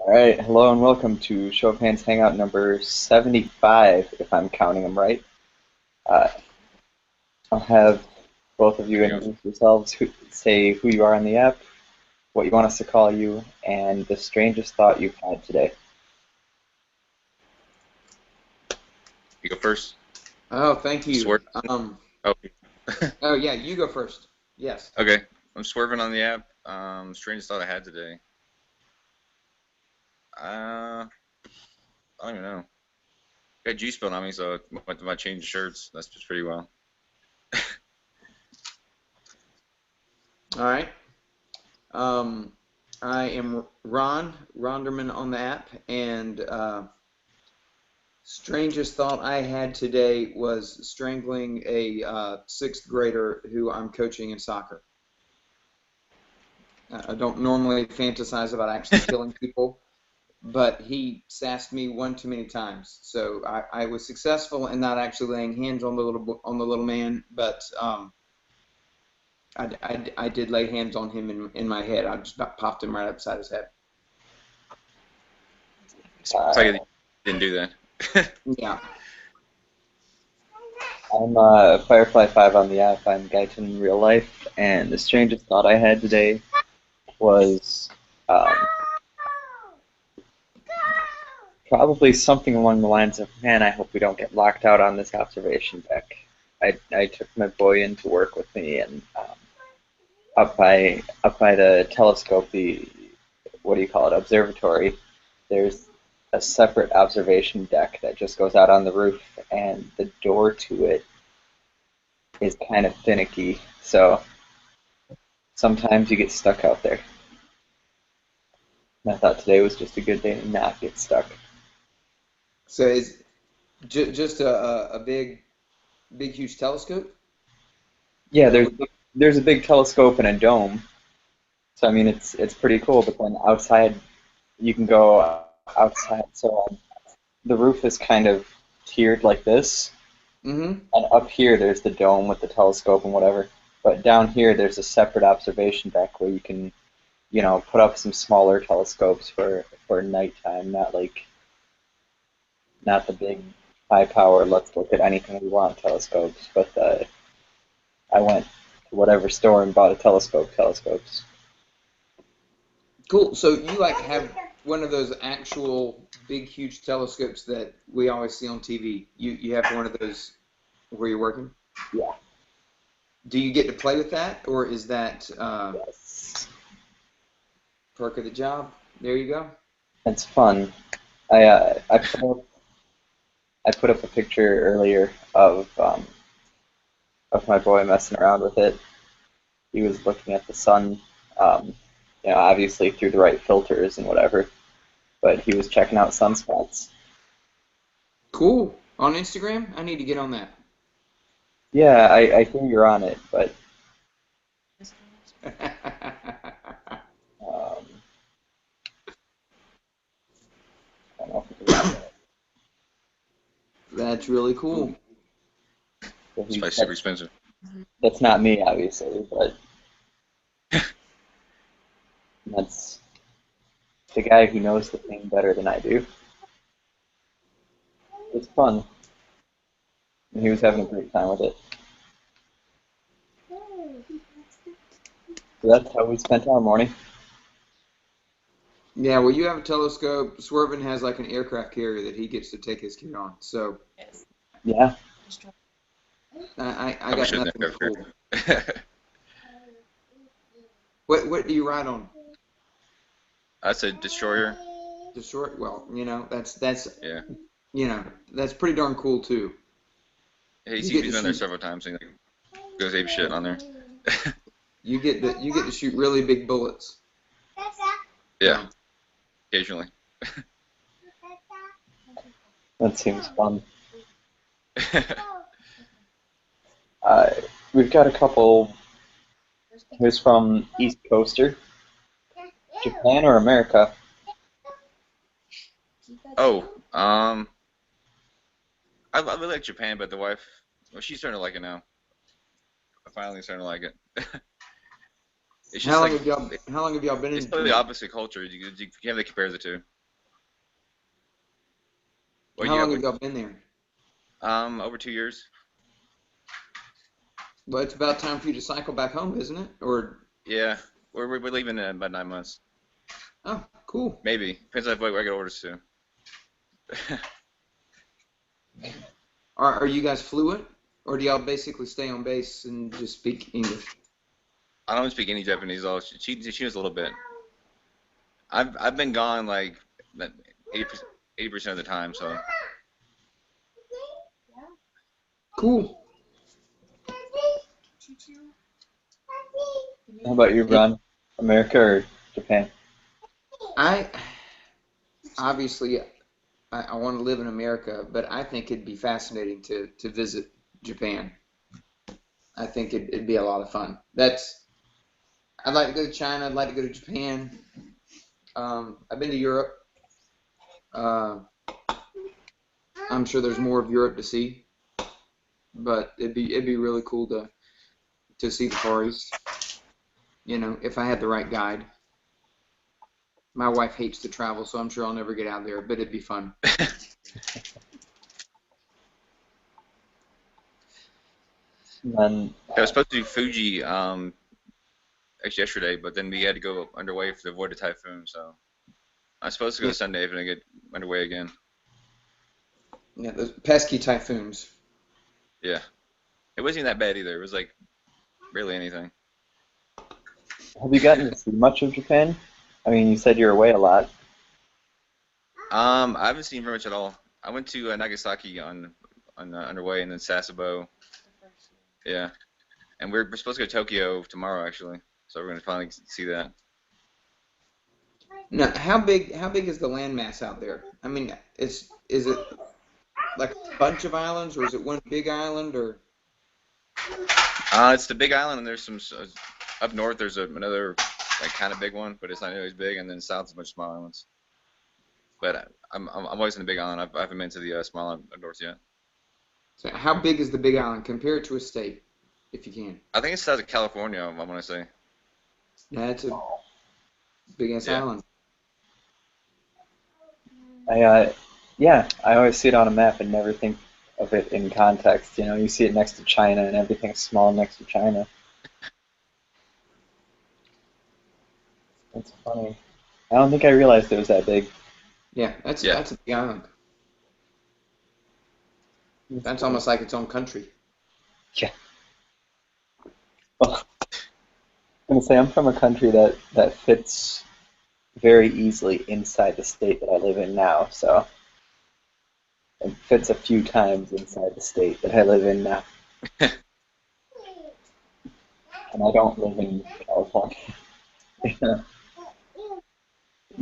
All right, hello and welcome to Show of Hands Hangout number 75, if I'm counting them right. Uh, I'll have both of you There you go. introduce yourselves, say who you are on the app, what you want us to call you, and the strangest thought you've had today. You go first. Oh, thank you. Swerve. Oh, Oh yeah, you go first. Yes. okay. I'm swerving on the app. Strangest thought I had today. I don't even know. Got juice spilled on me, so I might change shirts. That's just pretty well. All right. Um, I am ronderman on the app, and strangest thought I had today was strangling a sixth grader who I'm coaching in soccer. I don't normally fantasize about actually killing people, but he sassed me one too many times. So I was successful in not actually laying hands on the little man, but I did lay hands on him in my head. I just about popped him right upside his head. It's like I didn't do that. Yeah. I'm Firefly 5 on the app. I'm Guyton in real life, and the strangest thought I had today was probably something along the lines of, man, I hope we don't get locked out on this observation deck. I took my boy in to work with me, and up by the telescope, the what do you call it, observatory, there's a separate observation deck that just goes out on the roof, and the door to it is kind of finicky, so sometimes you get stuck out there. And I thought today was just a good day to not get stuck. So it's just a big huge telescope. Yeah, That there's would. there's a big telescope and a dome, so I mean it's pretty cool. But then outside, you can go outside. So the roof is kind of tiered like this, Mm-hmm. and up here there's the dome with the telescope and whatever. But down here there's a separate observation deck where you can, put up some smaller telescopes for nighttime, not the big high power let's look at anything we want telescopes, but I went to whatever store and bought a telescopes. Cool. So you like have one of those actual big huge telescopes that we always see on TV. You have one of those where you're working. Yeah. Do you get to play with that, or is that Yes. perk of the job? There you go. It's fun. I put up a picture earlier of my boy messing around with it. He was looking at the sun, um, obviously through the right filters and whatever, but he was checking out sunspots. Cool. On Instagram? I need to get on that. Yeah, I hear you're on it, but um, I don't know if it's around it. That's really cool. So It's probably super expensive. that's not me, obviously, but that's the guy who knows the thing better than I do. It's fun, and he was having a great time with it. So that's how we spent our morning. Yeah, well, you have a telescope. Swervin has like an aircraft carrier that he gets to take his kid on. So Yeah, I Probably got shouldn't nothing have cool. ever. What do you ride on? That's a destroyer. The short? Well, Yeah. that's pretty darn cool too. Hey, You he's get to been there shoot. several times and like, goes ape shit on there. You get to shoot really big bullets. Yeah, So occasionally. that seems fun. Uh, we've got a couple. Who's from East Coaster, Japan or America? Oh, I really like Japan, but the wife, well, she's starting to like it now. I'm finally starting to like it. It's just like how long have y'all been it's in totally the Japan? opposite culture. You can't really compare the two. Well, How you long have have y'all been there? over 2 years. Well, it's about time for you to cycle back home, isn't it? Or Yeah, we're leaving in about 9 months. oh, cool. Maybe depends on where I get orders to. Are you guys fluent, or do y'all basically stay on base and just speak English? I don't speak any Japanese at all. She knows a little bit. I've been gone like 80% of the time, so Cool. How about you, Ron? America or Japan? I obviously I want to live in America, but I think it'd be fascinating to visit Japan. I think it'd be a lot of fun. I'd like to go to China. I'd like to go to Japan. I've been to Europe. Uh, I'm sure there's more of Europe to see, but it'd be really cool to see the Far East. You know, if I had the right guide. My wife hates to travel, so I'm sure I'll never get out there, but it'd be fun. And I was supposed to do Fuji actually yesterday, but then we had to go underway to avoid a typhoon. So I'm supposed to go Yeah, Sunday if I get underway again. yeah, those pesky typhoons. Yeah, it wasn't even that bad either. It was like barely anything. have you gotten to see much of Japan? I mean, you said you're away a lot. I haven't seen very much at all. I went to Nagasaki on underway, and then Sasebo. Yeah, and we're supposed to go to Tokyo tomorrow actually. So we're gonna finally see that. Now, how big is the landmass out there? I mean, is it like a bunch of islands, or is it one big island, or It's the Big Island, and there's some up north. There's another like kind of big one, but it's not nearly as big. And then south is a bunch of small islands. But I'm always in the Big Island. I haven't been to the small island up north yet. so how big is the big island? Compare it to a state, if you can. I think it's the size of California. I want to say. That's a big ass Yeah. island. Yeah, I always see it on a map and never think of it in context. You know, you see it next to China and everything's small next to China. That's funny. I don't think I realized it was that big. Yeah, that's Yeah. that's a big island. That's That's cool. almost like its own country. Yeah. Well, I'm gonna say I'm from a country that fits very easily inside the state that I live in now, so it fits a few times inside the state that I live in now. And I don't live in California.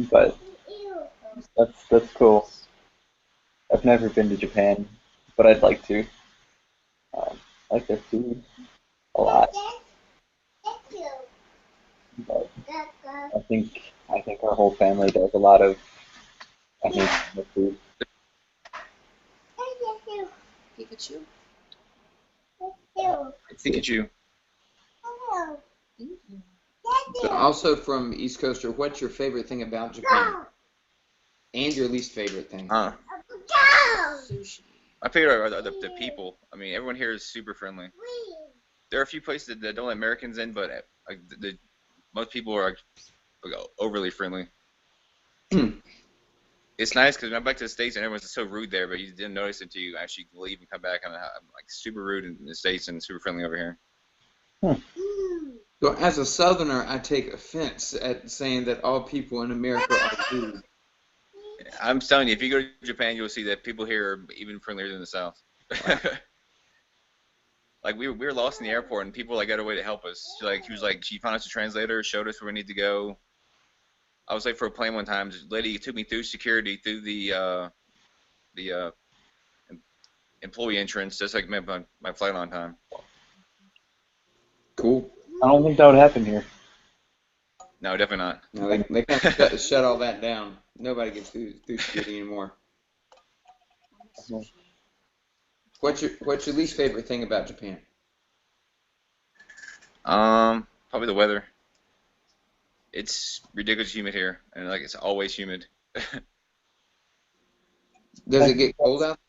But that's cool. I've never been to Japan, but I'd like to. I like their food a lot, but I think our whole family does a lot of I think the food. Pikachu. Pikachu. But also from East Coaster, what's your favorite thing about Japan? And your least favorite thing? Sushi. My favorite are the people. I mean, everyone here is super friendly. There are a few places that don't let Americans in, but like most people are like, overly friendly. It's nice because when I'm back to the States and everyone's so rude there, but you didn't notice it until you actually leave and come back. And I'm like super rude in the States and super friendly over here. So as a Southerner, I take offense at saying that all people in America are rude. I'm telling you, if you go to Japan, you'll see that people here are even friendlier than the South. Like we were lost in the airport and people like got away to help us. She found us a translator, showed us where we need to go. I was late for a plane one time. This lady took me through security through the employee entrance just like my flight on time. Cool. I don't think that would happen here. No, definitely not. No, they kind of shut all that down. Nobody gets through security anymore. What's your least favorite thing about Japan? Probably the weather. It's ridiculous humid here, and like it's always humid. Does it get cold out?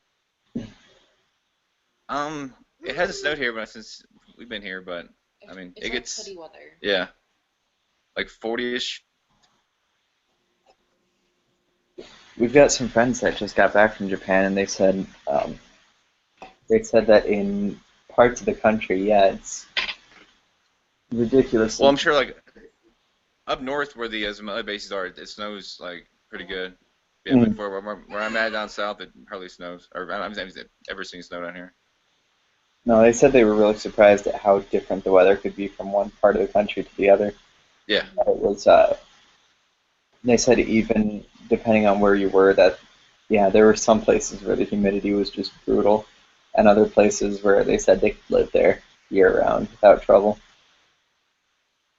It hasn't snowed here, but since we've been here, but I mean, It's it like gets hoodie weather. yeah, like 40-ish. We've got some friends that just got back from Japan, and they said that in parts of the country, yeah, it's Well, ridiculously. I'm sure like up north where the some other bases are, it snows like pretty good. Yeah, but Mm. where I'm at down south, it hardly snows. Or I've ever seen snow down here. No, they said they were really surprised at how different the weather could be from one part of the country to the other. Yeah, It was, they said even depending on where you were, that yeah, there were some places where the humidity was just brutal, and other places where they said they could live there year round without trouble.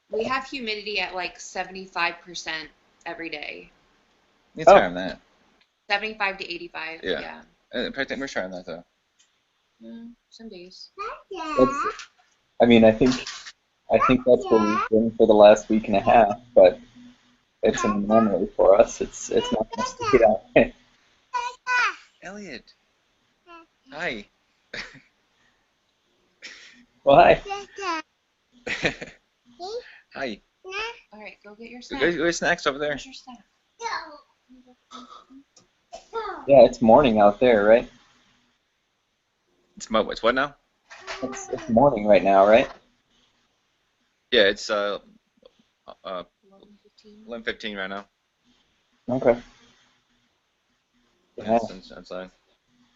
We have humidity at like 75% every day. it's higher than that. 75 to 85. Yeah. Yeah. We're trying that though. Some days. That's, I mean, I think that's where we've been for the last week and a half, but it's an anomaly for us. It's not going to stay that way. Elliot, hi. Well, hi. Hi. All right, go get your Go snack. get snacks over there. Where's your snack? Yeah, it's morning out there, right? It's what now? It's morning right now, right? Yeah, it's 11:15. 11:15 right now. Okay. Yeah, Yeah. it's outside.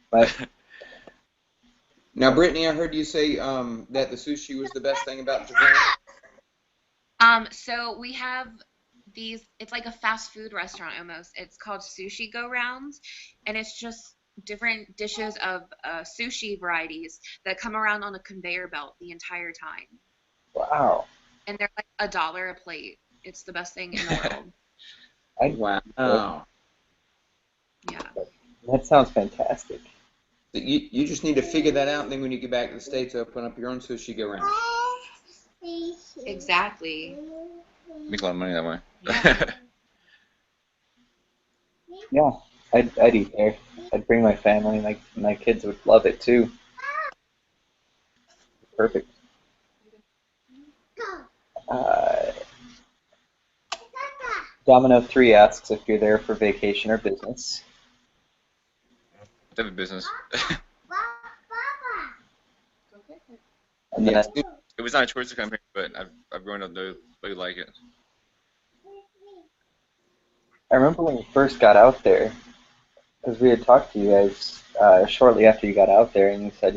But Now, Brittany, I heard you say that the sushi was the best thing about Japan. So we have these, it's like a fast food restaurant almost. It's called Sushi Go Rounds, and it's just different dishes of sushi varieties that come around on a conveyor belt the entire time. wow, And they're like $1 a plate. It's the best thing in the world. Wow. Yeah. that sounds fantastic. You just need to figure that out, and then when you get back to the States, open up your own sushi go round. Exactly. Make a lot of money that way. Yeah. Yeah, I'd eat there. I'd bring my family. My kids would love it too. Perfect. Uh, Domino3 asks if you're there for vacation or business. Type of business. And then Yeah. It was not a choice to come here, but I've grown up to really like it. I remember when you first got out there, because we had talked to you guys shortly after you got out there, and you said,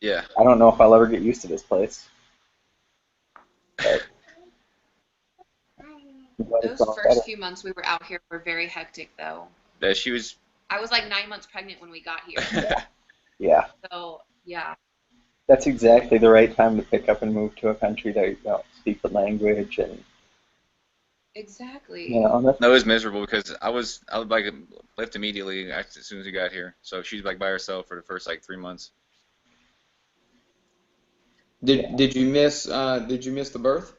Yeah. I don't know if I'll ever get used to this place. But it's Those all better. first few months we were out here were very hectic, though. That she was. I was like 9 months pregnant when we got here. Yeah, So, yeah. that's exactly the right time to pick up and move to a country that you don't speak the language, and Exactly. that's, No, it was miserable because I was like left immediately as soon as we got here. So she's like by herself for the first like 3 months. Did you miss the birth?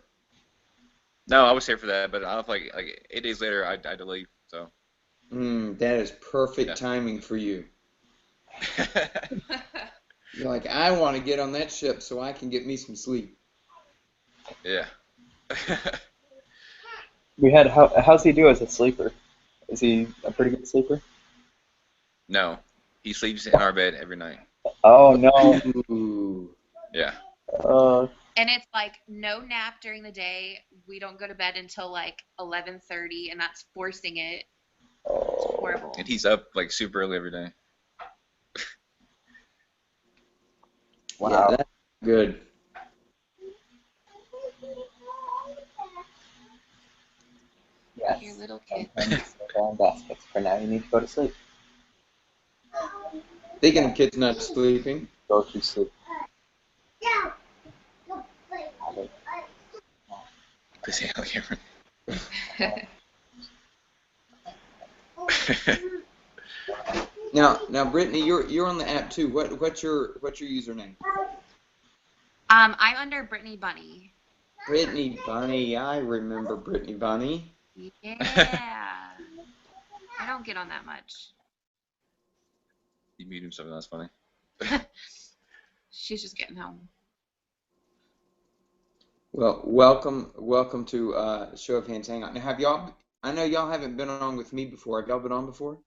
No, I was here for that, but I was like 8 days later I had to leave. So. That is perfect Yeah. timing for you. You're like, I want to get on that ship so I can get me some sleep. Yeah. we had how's he do as a sleeper? Is he a pretty good sleeper? No, he sleeps in our bed every night. Oh no. Ooh. Yeah. And it's like no nap during the day. We don't go to bed until like 11:30, and that's forcing it. It's horrible. And he's up like super early every day. Wow. Yeah, that's good. Yes. Your little kid. Brown baskets. For now, you need to go to sleep. Speaking of kids not sleeping, Go to sleep. Please hang out here. now, Brittany, you're on the app too. What's your username? I'm under Brittany Bunny. Brittany Bunny. I remember Brittany Bunny. Yeah. I don't get on that much. You muted himself. That's funny. She's just getting home. Well, welcome to Show of Hands Hangout. Now, have y'all? I know y'all haven't been on with me before. Have y'all been on before?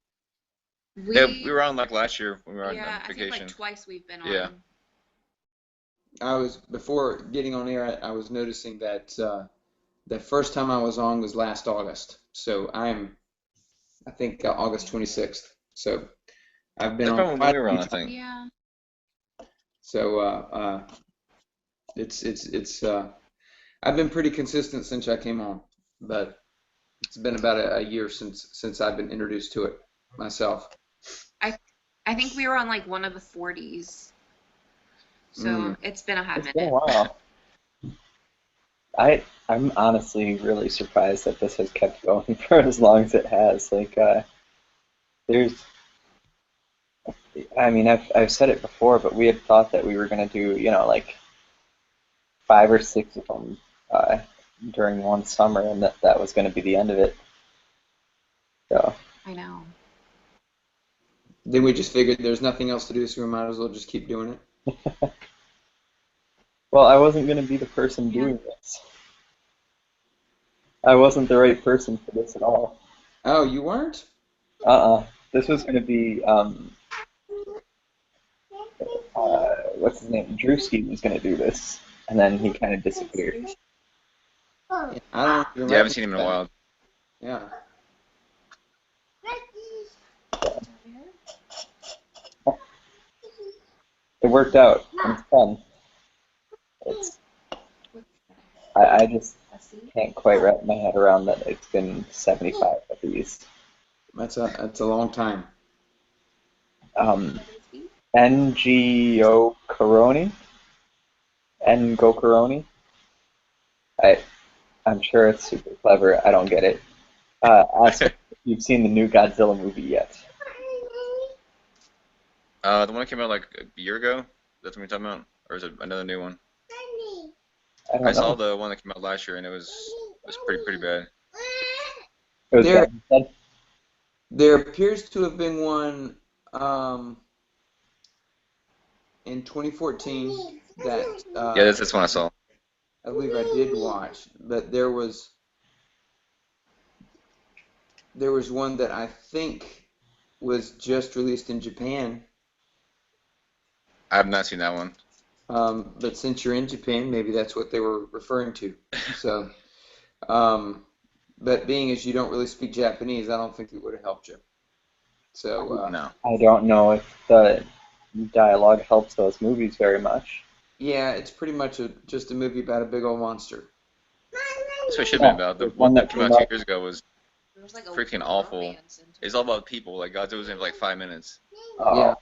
Yeah, we were on like last year when we were on Yeah, I think vacation. like twice we've been Yeah. on. Before getting on air, I was noticing that the first time I was on was last August. So I think August 26th. So I've been That's on probably when quite we were a on, few I think. times. Yeah. So it's I've been pretty consistent since I came on, but it's been about a year since I've been introduced to it myself. I think we were on like one of the 40s. So Mm. it's been a hot It's been a minute. while. I'm honestly really surprised that this has kept going for as long as it has. Like, there's, I mean, I've said it before, but we had thought that we were gonna do, like 5 or 6 of them during one summer, and that was gonna be the end of it. So, I know. Then we just figured there's nothing else to do, so we might as well just keep doing it. well, I wasn't gonna be the person Yeah. doing this. I wasn't the right person for this at all. Oh, you weren't? This was gonna be what's his name? Drewski was gonna do this, and then he kind of disappeared. Yeah, I don't even Yeah, I haven't recognize seen him in a that. while. Yeah. It worked out. It's fun. It's I just can't quite wrap my head around that it's been 75 of these. That's a long time. NGO Coroni? Ngo Coroni? I'm sure it's super clever. I don't get it. Also, if you've seen the new Godzilla movie yet? The one that came out like a year ago. That's what we're talking about, or is it another new one? I I don't saw know. the one that came out last year, and it was pretty bad. It was There Godzilla. there appears to have been one in 2014 that Yeah, that's one I saw. I believe I did watch, but there was one that I think was just released in Japan. I have not seen that one. But since you're in Japan, maybe that's what they were referring to. So, but being as you don't really speak Japanese, I don't think it would have helped you. So, No. I don't know if the dialogue helps those movies very much. yeah, it's pretty much just a movie about a big old monster. That's what it should have Yeah, been about. The there's one one that that came came out 2 out. years ago was There's like freaking a awful. romance into It's it. all about people. Like Godzilla was in for like 5 minutes. Yeah, Oh,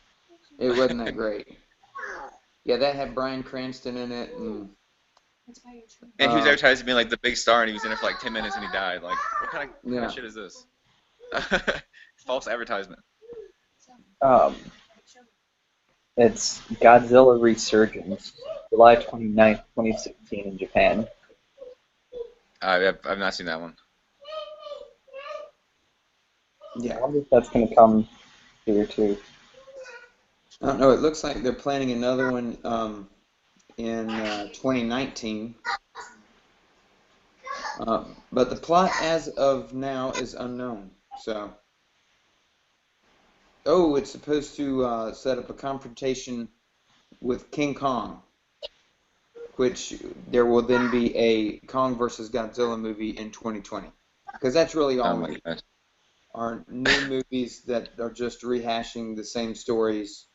it wasn't that great. Yeah, that had Bryan Cranston in it, and And he was uh, advertised as being like the big star, and he was in it for like 10 minutes, and he died. Like, what kind of yeah, shit is this? False advertisement. um, it's Godzilla Resurgence, July 29th, 2016 in Japan. I've not seen that one. I yeah. wonder if that's going to come here too. I don't know. It looks like they're planning another one in 2019. But the plot as of now is unknown. So, oh, it's supposed to set up a confrontation with King Kong, which there will then be a Kong versus Godzilla movie in 2020. Because that's really Oh all we my need, gosh. are new movies that are just rehashing the same stories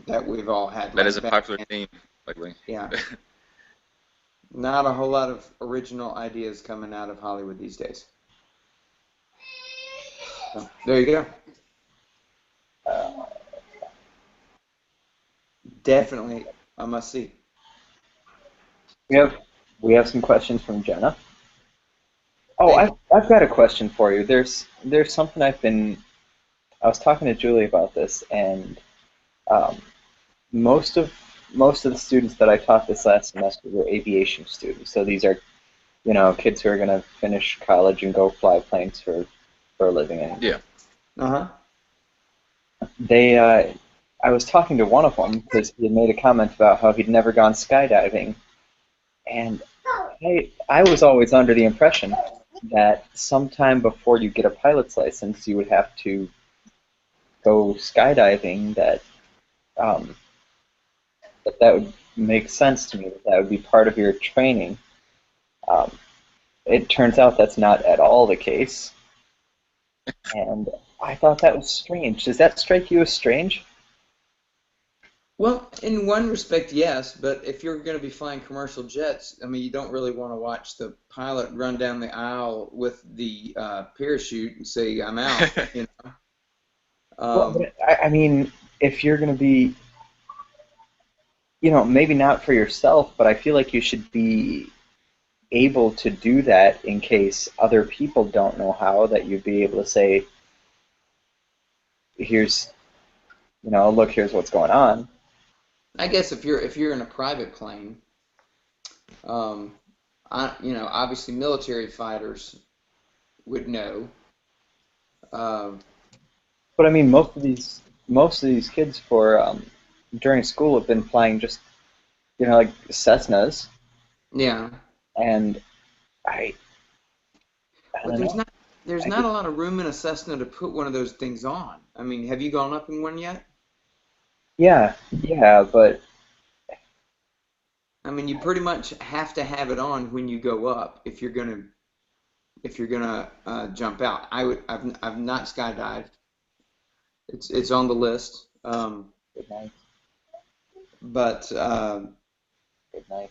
that we've all had. That is Like a popular Batman. theme lately. Yeah, not a whole lot of original ideas coming out of Hollywood these days. So, there you go. Uh, Definitely a must see. we have we have some questions from Jenna. Oh, Thank I've got a question for you. There's something I was talking to Julie about this, and um, most of most of the students that I taught this last semester were aviation students. So these are, kids who are going to finish college and go fly planes for a living. And Yeah. Uh huh. they I was talking to one of them because he had made a comment about how he'd never gone skydiving, and I was always under the impression that sometime before you get a pilot's license, you would have to go skydiving. Um, that would make sense to me. That would be part of your training. Um, it turns out that's not at all the case, and I thought that was strange. Does that strike you as strange? Well, in one respect, yes, but if you're going to be flying commercial jets, I mean, you don't really want to watch the pilot run down the aisle with the parachute and say, "I'm out," you know. Well, Um, but I mean, if you're going to be, maybe not for yourself, but I feel like you should be able to do that in case other people don't know how, that you'd be able to say, here's, look, here's what's going on. I guess if you're in a private plane, um, obviously military fighters would know. Um, But I mean, most of these kids for during school have been flying just, like Cessnas, yeah, and I, I but don't there's know. not there's I not get, a lot of room in a Cessna to put one of those things on. I mean, have you gone up in one yet? yeah, yeah, but I mean, you pretty much have to have it on when you go up if you're gonna jump out. I've not skydived. It's on the list. good night, But good night.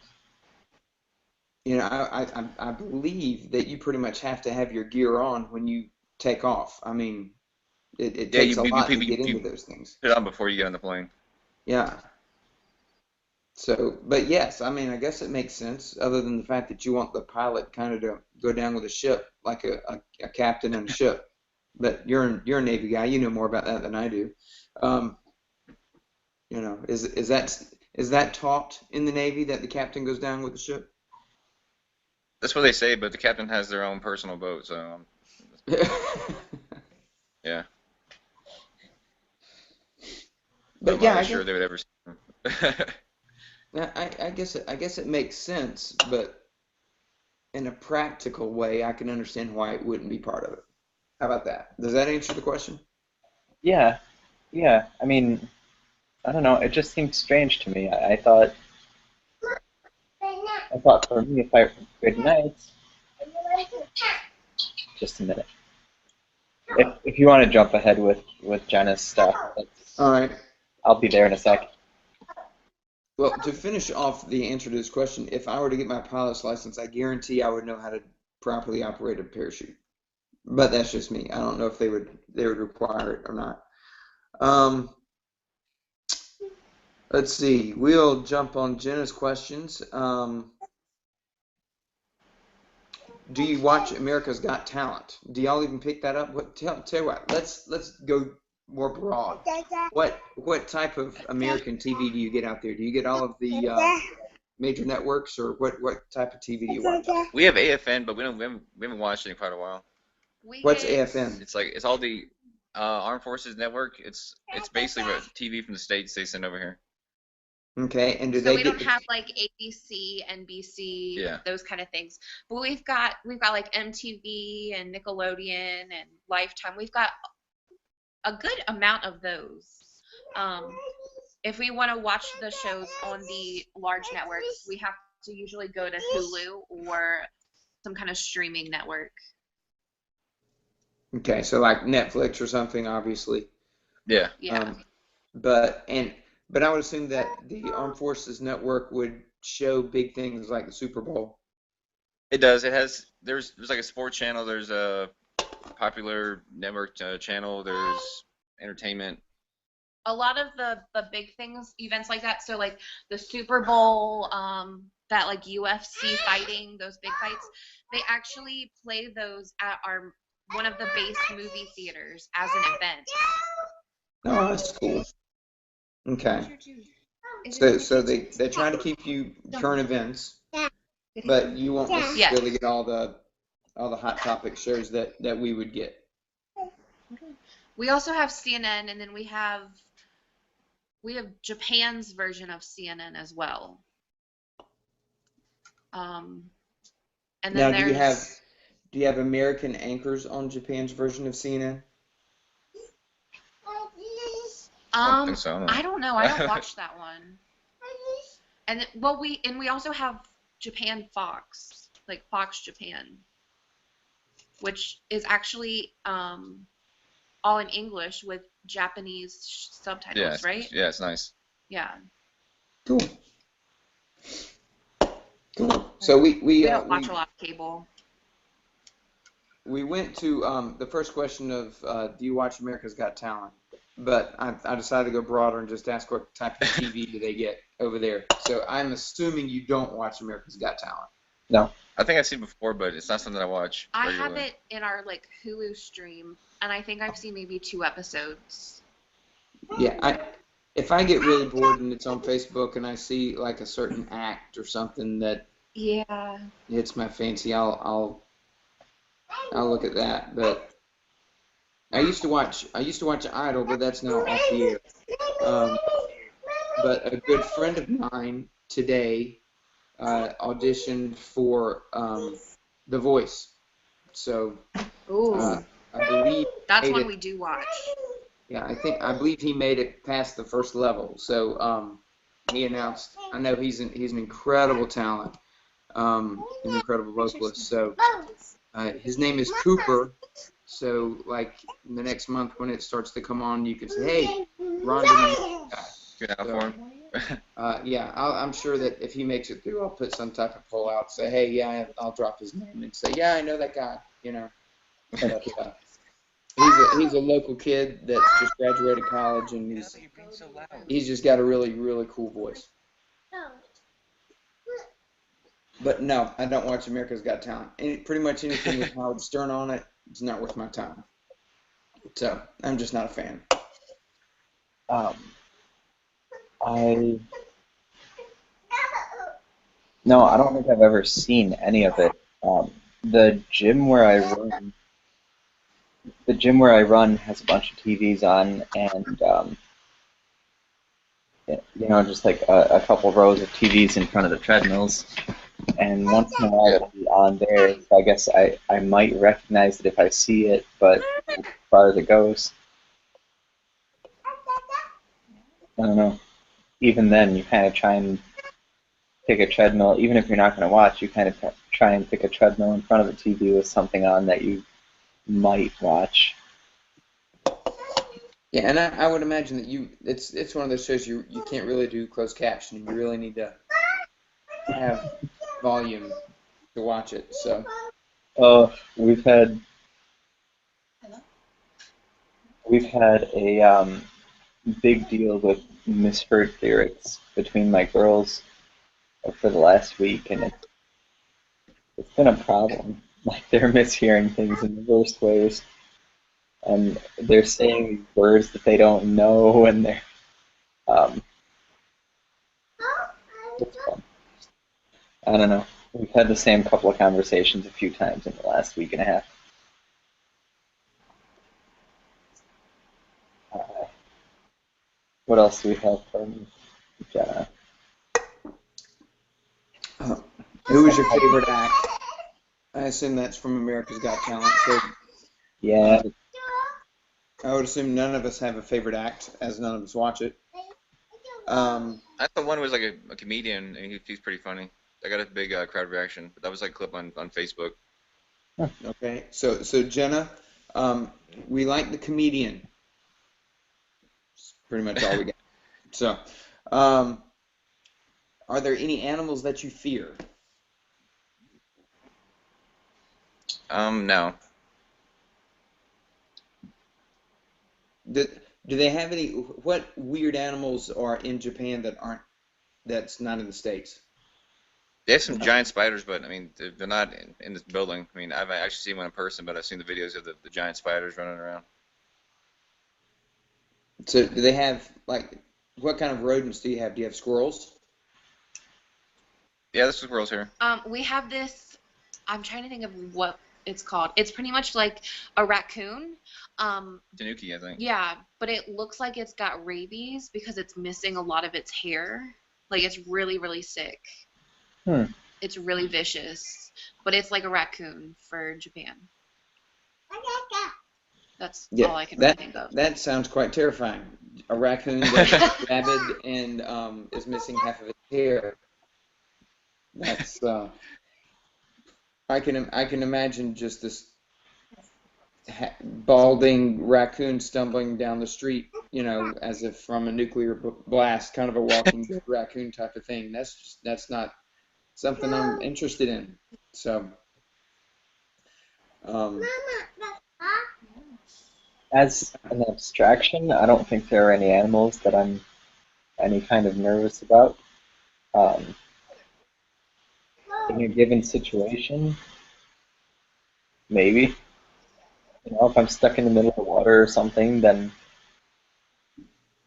I believe that you pretty much have to have your gear on when you take off. I mean, it Yeah, takes a you, lot to you, get into you those things. put it on before you get on the plane. Yeah. So, but yes, I mean, I guess it makes sense, other than the fact that you want the pilot kind of to go down with a ship, like a captain in a ship. But you're a Navy guy, you know more about that than I do. Um, is that taught in the Navy that the captain goes down with the ship? That's what they say, but the captain has their own personal boat, so yeah, but I'm But yeah, not I really guess sure they would ever see them. I guess it makes sense, but in a practical way, I can understand why it wouldn't be part of it. How about that? Does that answer the question? Yeah, yeah. I mean, I don't know. It just seemed strange to me. I thought for me, if I good night, just a minute. If you want to jump ahead with Jenna's stuff, All right. I'll be there in a sec. Well, to finish off the answer to this question, if I were to get my pilot's license, I guarantee I would know how to properly operate a parachute. But that's just me. I don't know if they would require it or not. Um, let's see. We'll jump on Jenna's questions. Do you watch America's Got Talent? Do y'all even pick that up? Tell you what. Let's go more broad. What type of American TV do you get out there? Do you get all of the major networks, or what type of TV do you watch? We have AFN, but we haven't watched it in quite a while. We What's get AFN? It's all the Armed Forces Network. It's basically what TV from the States they send over here. Okay, and do so they we get don't have like ABC, NBC, Yeah. those kind of things. But we've got like MTV and Nickelodeon and Lifetime. We've got a good amount of those. Um, if we want to watch the shows on the large networks, we have to usually go to Hulu or some kind of streaming network. Okay, so like Netflix or something, obviously. Yeah. Yeah. But I would assume that the Armed Forces Network would show big things like the Super Bowl. It does. It has. There's like a sports channel. There's a popular network channel. There's entertainment. A lot of the big things, events like that. So like the Super Bowl, that like UFC fighting, those big fights, they actually play those at our one of the base movie theaters as an event. Oh, that's cool. Okay. Where's your juice? Is it So in your so kitchen? they try to keep you current events, but you won't necessarily Yes. get all the hot topic shows that we would get. We also have CNN, and then we have Japan's version of CNN as well. Um, and then Now, do there's you have American anchors on Japan's version of CNN? I don't think so. I don't know. I don't watch that one. Well, we also have Japan Fox, like Fox Japan, which is actually all in English with Japanese Yeah, subtitles, right? yeah, it's nice. Yeah. Cool. Cool. So We don't watch a lot of cable. we went to the first question of do you watch America's Got Talent? But I decided to go broader and just ask what type of TV do they get over there. So I'm assuming you don't watch America's Got Talent. No. I think I've seen it before, but it's not something I watch I regularly. have it in our like Hulu stream, and I think I've seen maybe 2 episodes. Yeah, if I get really bored and it's on Facebook and I see like a certain act or something that Yeah. hits my fancy, I'll look at that. But I used to watch Idol, but that's now off the air. But a good friend of mine today auditioned for The Voice. So Ooh. I believe That's made one it. we do watch. Yeah, I believe he made it past the first level. So he announced. I know he's an incredible talent, an incredible vocalist. So his name is Cooper. So like in the next month when it starts to come on, you can say, "Hey, ronderman." Keep an eye for him. Yeah, I'm sure that if he makes it through, I'll put some type of poll out. Say, hey, yeah, I'll drop his name and say, yeah, I know that guy. You know, but, he's a local kid that's just graduated college, and he's just got a really really cool voice. But no, I don't watch America's Got Talent. Pretty much anything with Howard Stern on it is not worth my time. So I'm just not a fan. No, I don't think I've ever seen any of it. The gym where I run has a bunch of TVs on, and just like a couple rows of TVs in front of the treadmills. And once in a while it'll be on there. So I guess I might recognize it if I see it, but as far as it goes, I don't know. Even then, you kind of try and pick a treadmill, even if you're not going to watch, you kind of try and pick a treadmill in front of the TV with something on that you might watch. Yeah, and I would imagine that it's one of those shows you can't really do closed captioning. You really need to have volume to watch it. So We've had a big deal with misheard lyrics between my girls for the last week, and it's been a problem. Like they're mishearing things in the worst ways, and they're saying these words that they don't know, and they're it's fun. I don't know. We've had the same couple of conversations a few times in the last week and a half. Uh, what else do we have from Jenna? who was your favorite act? I assume that's from America's Got Talent. So Yeah, I would assume none of us have a favorite act, as none of us watch it. I thought one was like a comedian, and he's pretty funny. I got a big crowd reaction, but that was like a clip on Facebook. Okay, so Jenna, we like the comedian. That's pretty much all we got. So, are there any animals that you fear? No. Do they have any? What weird animals are in Japan that's not in the States? They have some giant spiders, but I mean, they're not in this building. I mean, I haven't actually seen one in person, but I've seen the videos of the giant spiders running around. So do they have like what kind of rodents do you have? Do you have squirrels? Yeah, this is squirrels here. We have this. I'm trying to think of what it's called. It's pretty much like a raccoon. Tanuki, I think. Yeah, but it looks like it's got rabies because it's missing a lot of its hair. Like it's really, really sick. Hmm. It's really vicious, but it's like a raccoon for Japan. That's Yeah, all I can really think of. that sounds quite terrifying. A raccoon that's rabid and is missing half of its hair. That's I can imagine just this balding raccoon stumbling down the street, as if from a nuclear blast, kind of a Walking Dead raccoon type of thing. That's not something I'm interested in. So, um, As an abstraction, I don't think there are any animals that I'm any kind of nervous about. Um, in a given situation, maybe. If I'm stuck in the middle of the water or something, then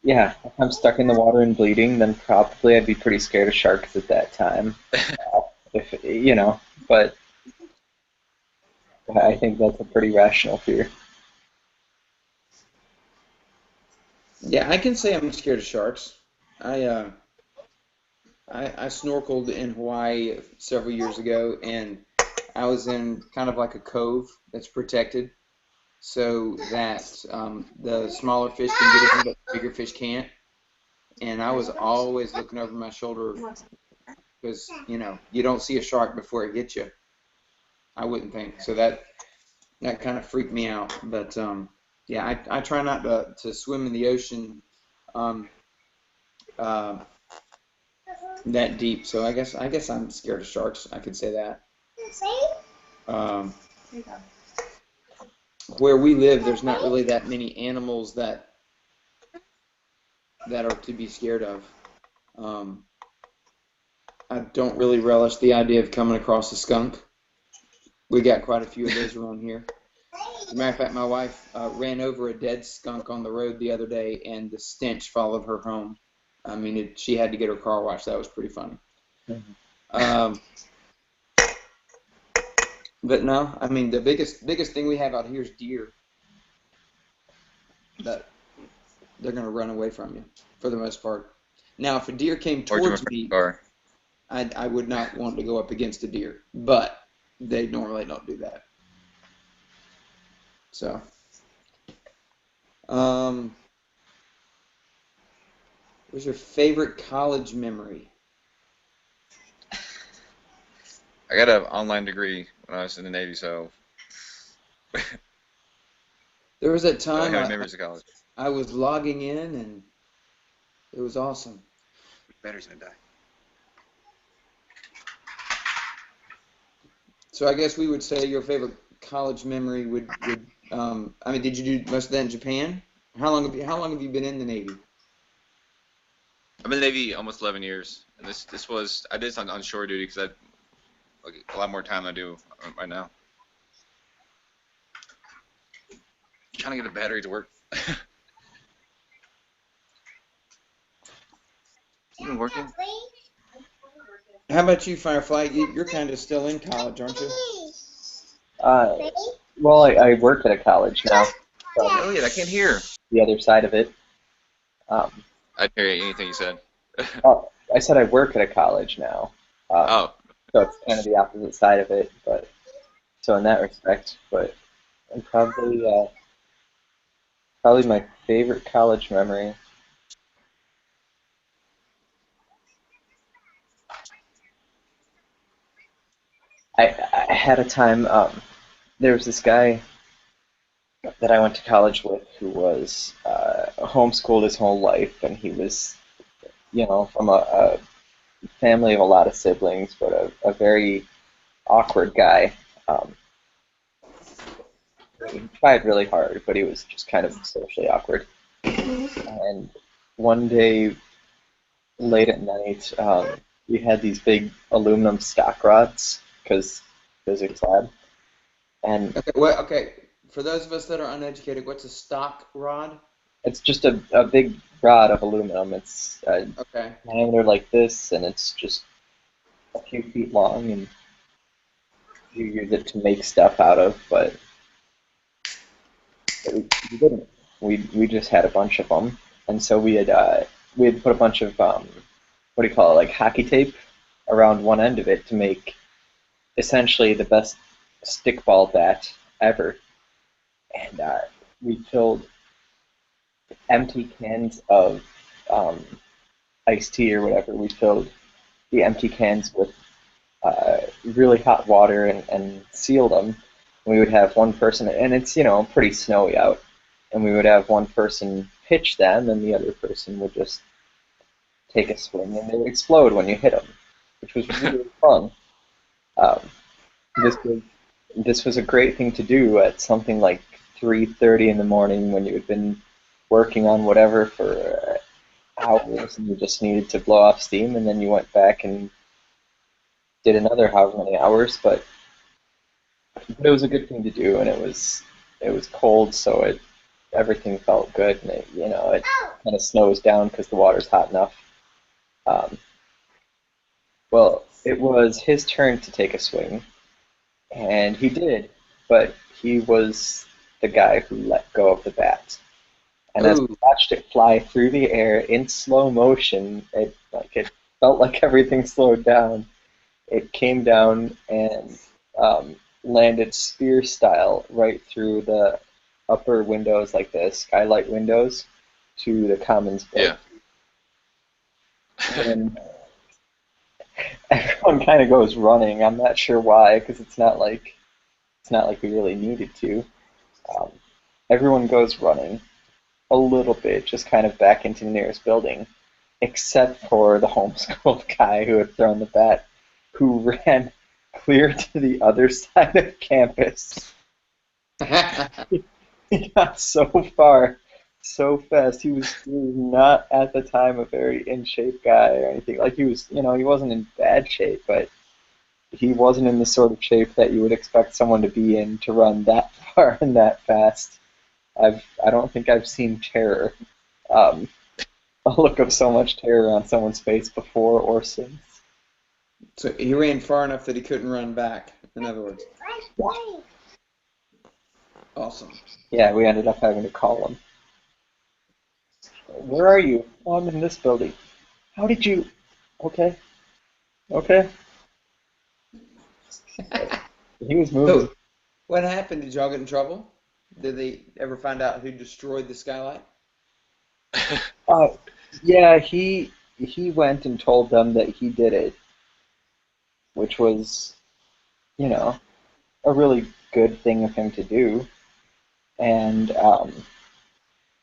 yeah. If I'm stuck in the water and bleeding, then probably I'd be pretty scared of sharks at that time. If but I think that's a pretty rational fear. yeah, I can say I'm scared of sharks. I uh, I snorkeled in Hawaii several years ago, and I was in kind of like a cove that's protected, so that the smaller fish can get in, but the bigger fish can't. And I was always looking over my shoulder because you don't see a shark before it gets you. I wouldn't think so. That kind of freaked me out. But yeah, I try not to swim in the ocean um, uh, that deep. So I guess I'm scared of sharks. I could say that. Um, where we live, there's not really that many animals that are to be scared of. Um, I don't really relish the idea of coming across a skunk. We got quite a few of those around here. As a matter of fact, my wife ran over a dead skunk on the road the other day, and the stench followed her home. I mean, she had to get her car washed. That was pretty funny. Um, but no, I mean, the biggest thing we have out here is deer. That they're going to run away from you for the most part. Now, if a deer came Or towards me, I would not want to go up against a deer, but they normally don't do that. So, what's your favorite college memory? I got an online degree when I was in the Navy, so There was that I time have memories of college. I was logging in, and it was awesome. Battery's gonna die. So I guess we would say your favorite college memory would I mean, did you do most of that in Japan? How long have you been in the Navy? I'm in the Navy almost 11 years, and this was I did this on shore duty because I like a lot more time than I do right now. Trying to get a battery to work. Even working? How about you, Firefly? You're kind of still in college, aren't you? Well, I work at a college now, so Elliot, I can't hear. the other side of it. Um, I didn't hear anything you said. oh, I said I work at a college now, Oh, so it's kind of the opposite side of it. But so in that respect, but and probably my favorite college memory. I had a time. There was this guy that I went to college with who was homeschooled his whole life, and he was, from a family of a lot of siblings, but a very awkward guy. Um, he tried really hard, but he was just kind of socially awkward. And one day, late at night, we had these big aluminum stock rods because physics lab, and Okay, well, okay. For those of us that are uneducated, what's a stock rod? it's just a big rod of aluminum. It's a Okay. diameter like this, and it's just a few feet long, and you use it to make stuff out of, but we didn't. We just had a bunch of them, and so we had put a bunch of what do you call it, like hockey tape around one end of it to make essentially the best stickball bat ever. And we filled empty cans of um, iced tea or whatever. We filled the empty cans with really hot water and sealed them. We would have one person, and it's pretty snowy out, and we would have one person pitch them, and the other person would just take a swing, and they would explode when you hit them, which was really fun. Um, this was this was a great thing to do at something like 3:30 in the morning when you had been working on whatever for hours, and you just needed to blow off steam, and then you went back and did another however many hours, but it was a good thing to do, and it was cold, so everything felt good, and it kind of snows down because the water's hot enough. Um, well, it was his turn to take a swing, and he did, but he was the guy who let go of the bat. And as Oh, we watched it fly through the air in slow motion, it felt like everything slowed down. It came down and landed spear style right through the upper windows, like the skylight windows, to the commons Yeah. building. And everyone kind of goes running. I'm not sure why, because it's not like we really needed to. Um, Everyone goes running a little bit, just kind of back into the nearest building, except for the homeschooled guy who had thrown the bat, who ran clear to the other side of campus. He got so far so fast. He was not at the time a very in shape guy or anything. Like he wasn't in bad shape, but he wasn't in the sort of shape that you would expect someone to be in to run that far and that fast. I don't think I've seen terror, um, a look of so much terror on someone's face before or since. so he ran far enough that he couldn't run back. In other words, awesome. Yeah, we ended up having to call him. Where are you? Oh, I'm in this building. How did you? Okay, okay. He was moving. So, what happened? Did y'all get in trouble? Did they ever find out who destroyed the skylight? Uh, yeah, he went and told them that he did it, which was, you know, a really good thing of him to do. And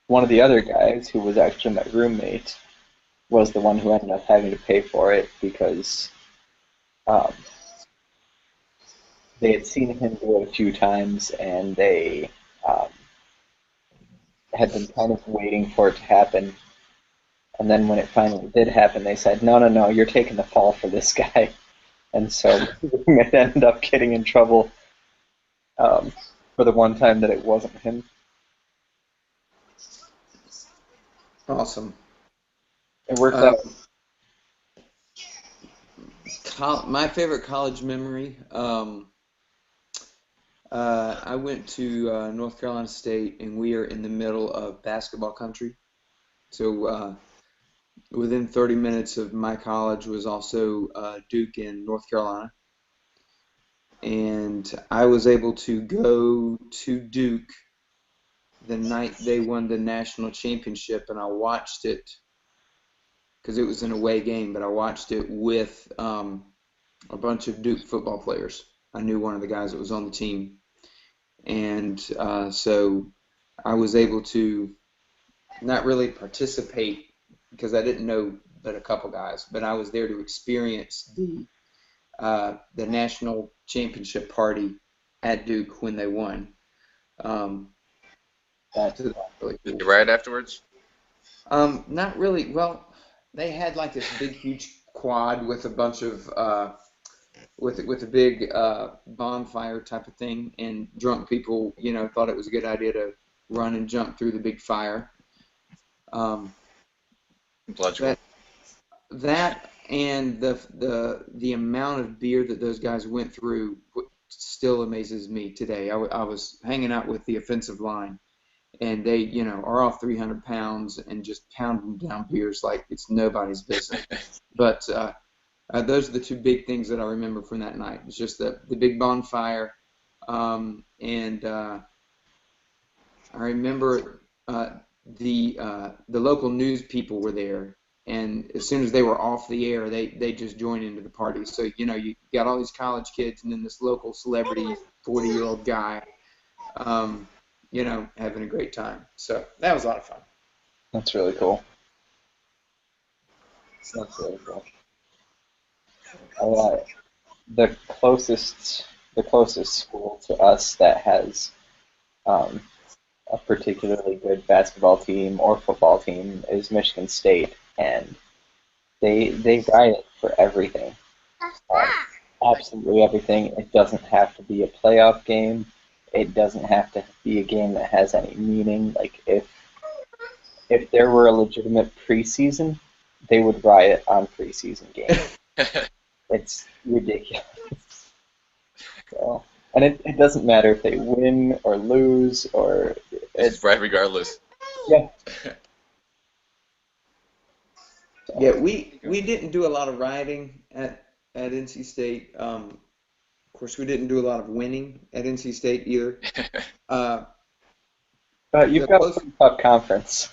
one of the other guys, who was actually my roommate, was the one who ended up having to pay for it because um, they had seen him do it a few times, and they um, had been kind of waiting for it to happen. And then when it finally did happen, they said, "No, no, no, you're taking the fall for this guy." And so it ended up getting in trouble um, for the one time that it wasn't him. Awesome. It worked Um, out. my favorite college memory. I went to North Carolina State, and we are in the middle of basketball country. So within 30 minutes of my college was also Duke in North Carolina, and I was able to go to Duke the night they won the national championship, and I watched it because it was an away game, but I watched it with a bunch of Duke football players. I knew one of the guys that was on the team, and so I was able to not really participate because I didn't know but a couple guys, but I was there to experience the national championship party at Duke when they won. Um, That's so that was really Did cool. you ride afterwards? Not really. Well, they had like this big, huge quad with a bunch of with a big bonfire type of thing, and drunk people, thought it was a good idea to run and jump through the big fire. Um, It's logical. that that and the amount of beer that those guys went through still amazes me today. I was hanging out with the offensive line, and they, are all 300 pounds and just pounding down beers like it's nobody's business. But those are the two big things that I remember from that night. It's just the big bonfire, and I remember the local news people were there, and as soon as they were off the air, they just joined into the party. So you got all these college kids, and then this local celebrity, 40-year-old guy, having a great time. So that was a lot of fun. That's really cool. That's really cool. Uh, the closest school to us that has um, a particularly good basketball team or football team is Michigan State, and they riot for everything, um, absolutely everything. It doesn't have to be a playoff game. It doesn't have to be a game that has any meaning. Like if there were a legitimate preseason, they would riot on preseason games. It's ridiculous. So, and it doesn't matter if they win or lose or It's right regardless. yeah. Yeah, we didn't do a lot of rioting at NC State. Of course, we didn't do a lot of winning at NC State either. Uh, But you've the got a close, pretty tough conference.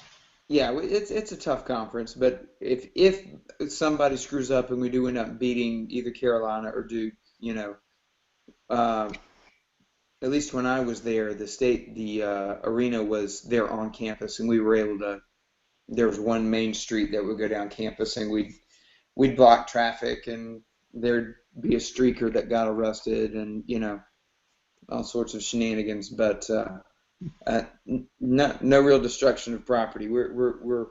yeah, it's a tough conference, but if somebody screws up and we do end up beating either Carolina or Duke, uh, at least when I was there, the arena was there on campus, and we were able to. There was one main street that would go down campus, and we'd block traffic, and there'd be a streaker that got arrested, and all sorts of shenanigans. But no real destruction of property. We're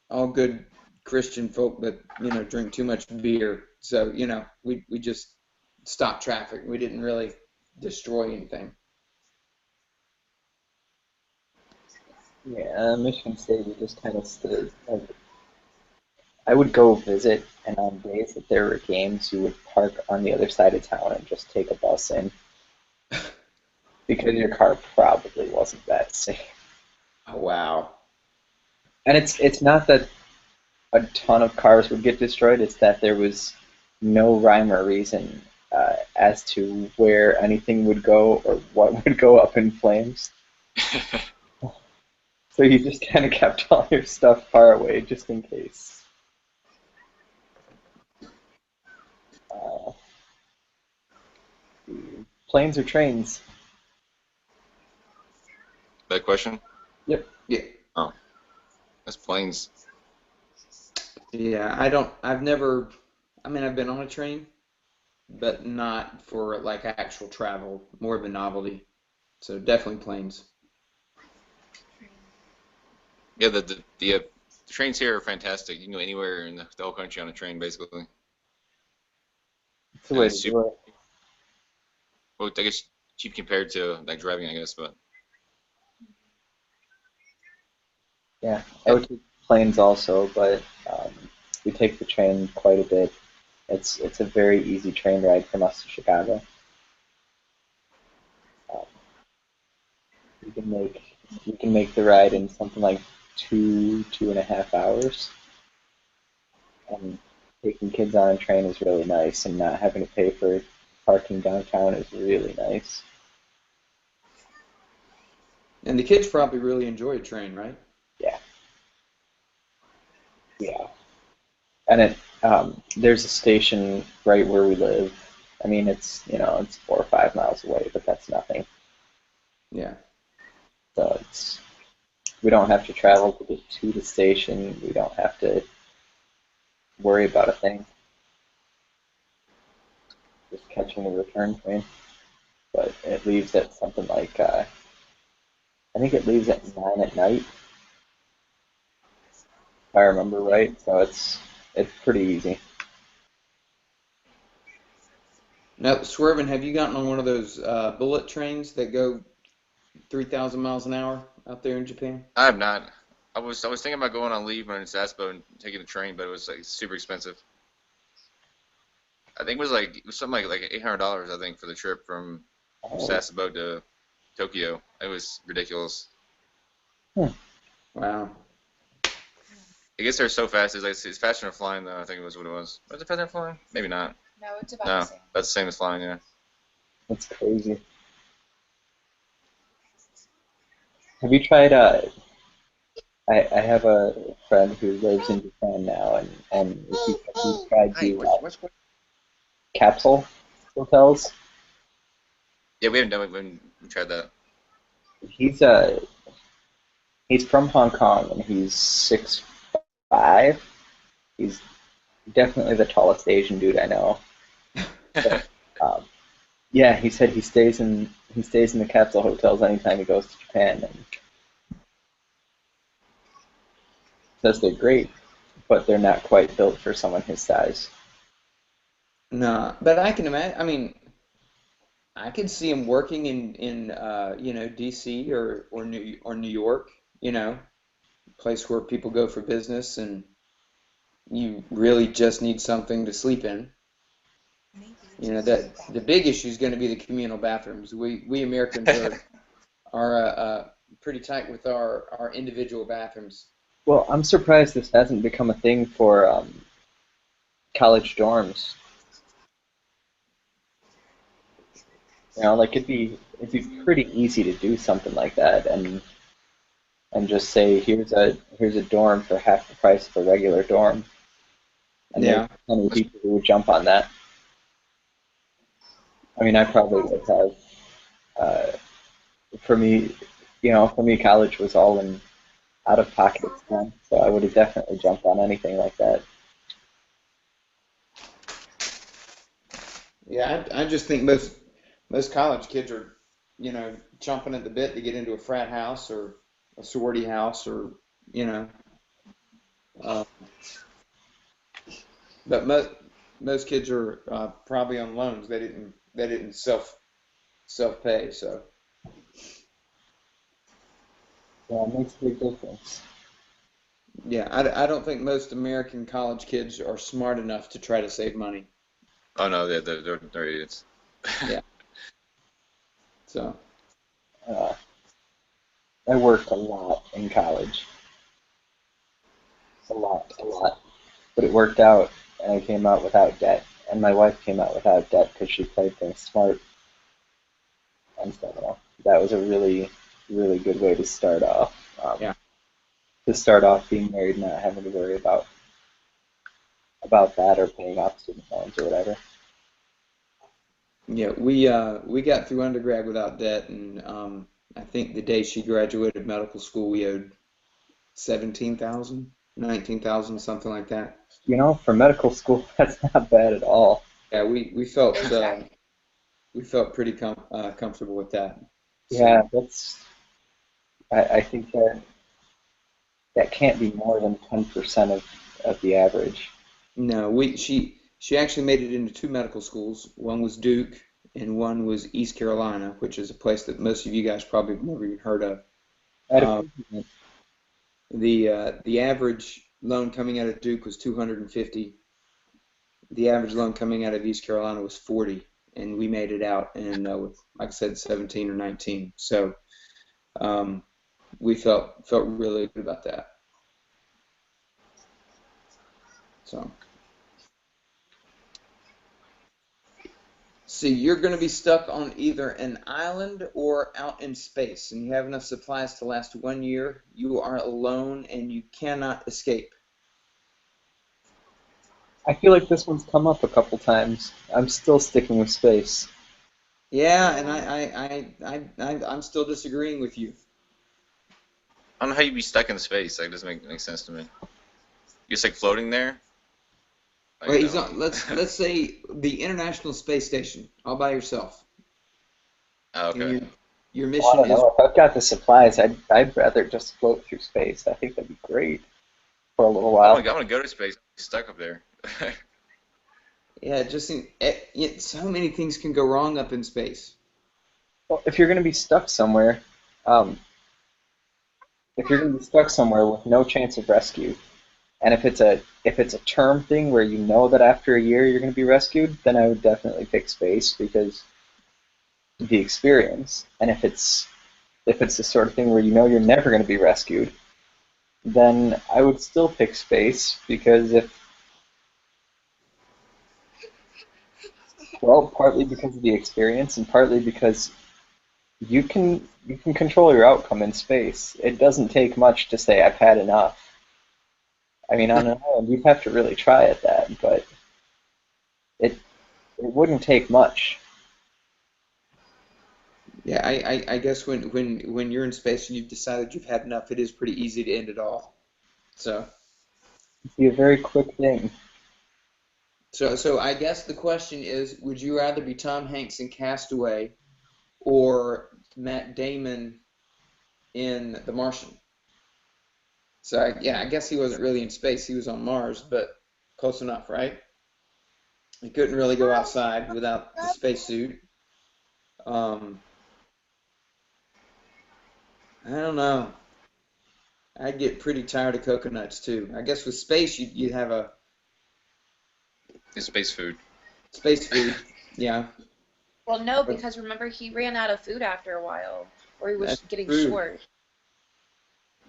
all good Christian folk, but drink too much beer. So we just stopped traffic. We didn't really destroy anything. Yeah, Michigan State, we just kind of stood. Like, I would go visit, and on days that there were games, you would park on the other side of town and just take a bus in because your car probably wasn't that safe. Oh, wow. And it's not that a ton of cars would get destroyed; it's that there was no rhyme or reason as to where anything would go or what would go up in flames. So you just kind of kept all your stuff far away just in case. Uh, Planes or trains? That question? Yep. Yeah. Oh, that's planes. Yeah, I've never, I mean, I've been on a train, but not for like actual travel, more of a novelty. So definitely planes. Yeah, the trains here are fantastic. You can go anywhere in the whole country on a train, basically. It's the And way it's to super, do it. well, I guess cheap compared to like driving, I guess, but Yeah, I would take planes also, but we take the train quite a bit. It's a very easy train ride from us to Chicago. Um, you can make the ride in something like 2.5 hours, and taking kids on a train is really nice, and not having to pay for parking downtown is really nice. And the kids probably really enjoy a train, right? Yeah, yeah. And there's a station right where we live. I mean, it's 4 or 5 miles away, but that's nothing. Yeah. So we don't have to travel to get to the station. We don't have to worry about a thing. Just catching the return train. But it leaves at something like I think it leaves at 9 at night, if I remember right. So it's pretty easy. Now, Swervin, have you gotten on one of those bullet trains that go 3,000 miles an hour out there in Japan? I have not. I was thinking about going on leave when it's Aspo and taking a train, but it was like super expensive. I think it was something like $800 I think for the trip from Oh, Sasebo to Tokyo. It was ridiculous. hmm. Wow. I guess they're so fast. It's faster than flying though. I think it was what it was. Was it faster than flying? Maybe not. No, it's about the No, same. that's the same as flying. Yeah. That's crazy. Have you tried? I have a friend who lives in Japan now, and he tried Hey, the what? capsule hotels. Yeah, we haven't done it. We tried that. He's uh he's from Hong Kong and he's 6'5". He's definitely the tallest Asian dude I know. But, um, yeah, he said he stays in the capsule hotels anytime he goes to Japan and says they're great, but they're not quite built for someone his size. No, but I can imagine. I mean, I could see him working in DC or New York. You know, place where people go for business, and you really just need something to sleep in. That the big issue is going to be the communal bathrooms. We Americans are pretty tight with our individual bathrooms. Well, I'm surprised this hasn't become a thing for college dorms. Like it'd be pretty easy to do something like that, and just say here's a dorm for half the price of a regular dorm, and there's Yeah, plenty of people who would jump on that. I mean, I probably would have. Uh, for me, college was all in out of pocket expense, so I would have definitely jumped on anything like that. yeah. I just think most college kids are, chomping at the bit to get into a frat house or a sorority house or, you know, uh, but most kids are probably on loans. They didn't self pay. So Yeah, it makes a big difference. yeah, I don't think most American college kids are smart enough to try to save money. Oh no, they're idiots. Yeah. So Uh, I worked a lot in college, a lot, but it worked out, and I came out without debt, and my wife came out without debt because she played things smart, and so that was a really, really good way to start off. yeah, Being married, not having to worry about that or paying off student loans or whatever. yeah. We got through undergrad without debt, and I think the day she graduated medical school, we owed 17,000, 19,000, something like that. For medical school, that's not bad at all. Yeah, Exactly. we felt pretty comfortable with that. So Yeah, I think that can't be more than 10% of the average. no, she actually made it into two medical schools. One was Duke, and one was East Carolina, which is a place that most of you guys probably have never even heard of. I had a Um, compliment. the average loan coming out of Duke was 250. The average loan coming out of East Carolina was 40, and we made it out in with, like I said, 17 or 19. So um, we felt really good about that. So see, you're going to be stuck on either an island or out in space, and you have enough supplies to last 1 year. You are alone, and you cannot escape. I feel like this one's come up a couple times. I'm still sticking with space. Yeah, and Yeah. I'm still disagreeing with you. I don't know how you'd be stuck in space. Like, it doesn't make sense to me. You're just like floating there. Well, Like, he's not. Let's say the International Space Station all by yourself, oh, and okay. your Well, I mission don't is know. If I've got the supplies, I'd rather just float through space. I think that'd be great for a little while. I want to go to space. Stuck up there. yeah. It just seems so many things can go wrong up in space. Well, um, if you're going to be stuck somewhere with no chance of rescue, And if it's a term thing where you know that after a year you're going to be rescued, then I would definitely pick space because the experience. And if it's the sort of thing where you know you're never going to be rescued, then I would still pick space because partly because of the experience and partly because you can control your outcome in space. It doesn't take much to say I've had enough. I mean, on an island, you'd have to really try at that, but it it wouldn't take much. Yeah, I guess when you're in space and you've decided you've had enough, it is pretty easy to end it all. So It'd be a very quick thing. so I guess the question is, would you rather be Tom Hanks in Castaway or Matt Damon in The Martian? So yeah, I guess he wasn't really in space. He was on Mars, but close enough, right? He couldn't really go outside without the spacesuit. Um, I don't know. I'd get pretty tired of coconuts too. I guess with space, you'd have a It's space food. space food. Yeah, Well, no, but because remember he ran out of food after a while, or he was that's getting true. short.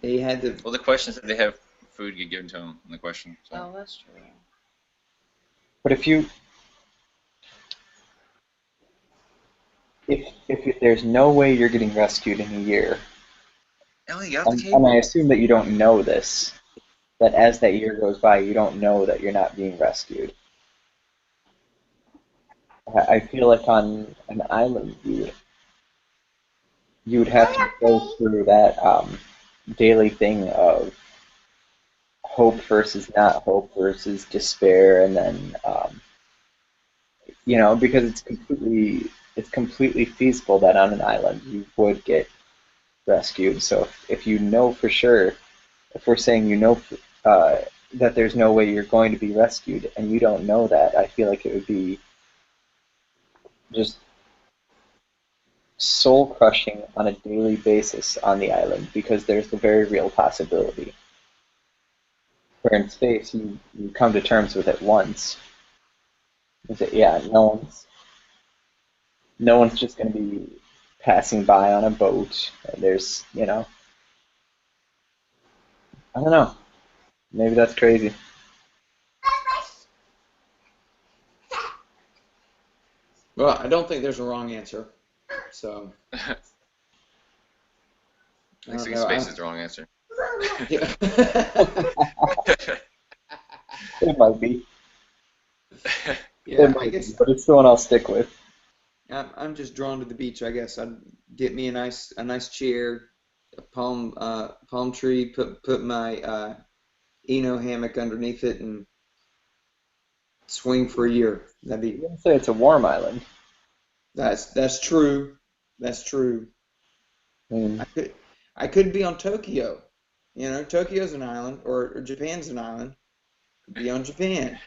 He had to. Well, the question is if they have food get given to them in the question. So Oh, that's true. But if there's no way you're getting rescued in a year, Ellie, get off the and I cable. assume that you don't know this, that as that year goes by, you don't know that you're not being rescued. I feel like on an island, you would have to go through that daily thing of hope versus not hope versus despair, and then because it's completely feasible that on an island you would get rescued. So if you know for sure, if we're saying uh, that there's no way you're going to be rescued, and you don't know that, I feel like it would be just soul crushing on a daily basis on the island because there's the very real possibility. Where in space you come to terms with it once. Is it, yeah, no one's just going to be passing by on a boat. I don't know. Maybe that's crazy. Well, I don't think there's a wrong answer. So I I don't think know. space is the wrong answer. Yeah. It might be. It Yeah, I might be, guess but it's the one I'll stick with. I'm just drawn to the beach. I guess I'd get me a nice chair, a palm tree, put my Eno hammock underneath it, and swing for a year. I'm going to say it's a warm island. That's true. That's true. I mean, I could I could be on Tokyo. Tokyo's an island, or Japan's an island. Could be on Japan.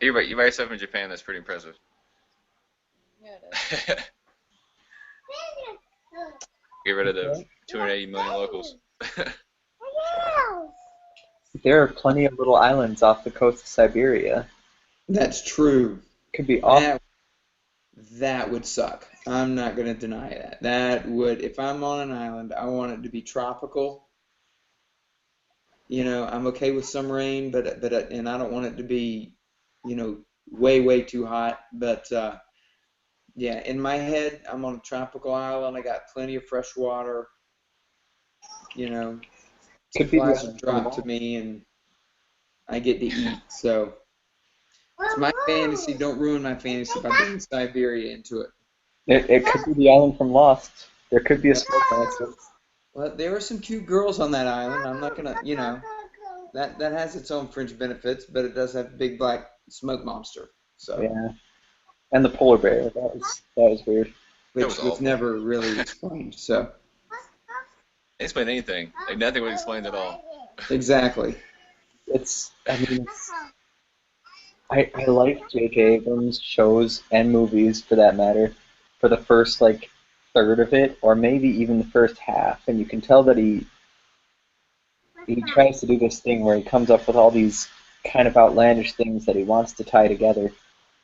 You're right. You by yourself in Japan. That's pretty impressive. Yeah, it is. Get rid of the 280 million locals. there are plenty of little islands off the coast of Siberia. That's true. Could be awful. That would suck. I'm not gonna deny that. That would, if I'm on an island, I want it to be tropical. I'm okay with some rain, and I don't want it to be, way way too hot. But yeah, in my head, I'm on a tropical island. I got plenty of fresh water. You know, Could be the supplies are island from dropped to Lost. me, and I get to eat. So it's my fantasy. Don't ruin my fantasy by bringing Siberia into it. It could be the island from Lost. There could be a Yeah. smoke monster. Well, there were some cute girls on that island. I'm not gonna, that has its own fringe benefits, but it does have a big black smoke monster. So, Yeah, and the polar bear. That was weird. That which was was awful. never really explained. So, They explained anything. Like nothing was explained at all. exactly. I like J.J. Abrams shows and movies for that matter for the first third of it or maybe even the first half, and you can tell that he tries to do this thing where he comes up with all these kind of outlandish things that he wants to tie together,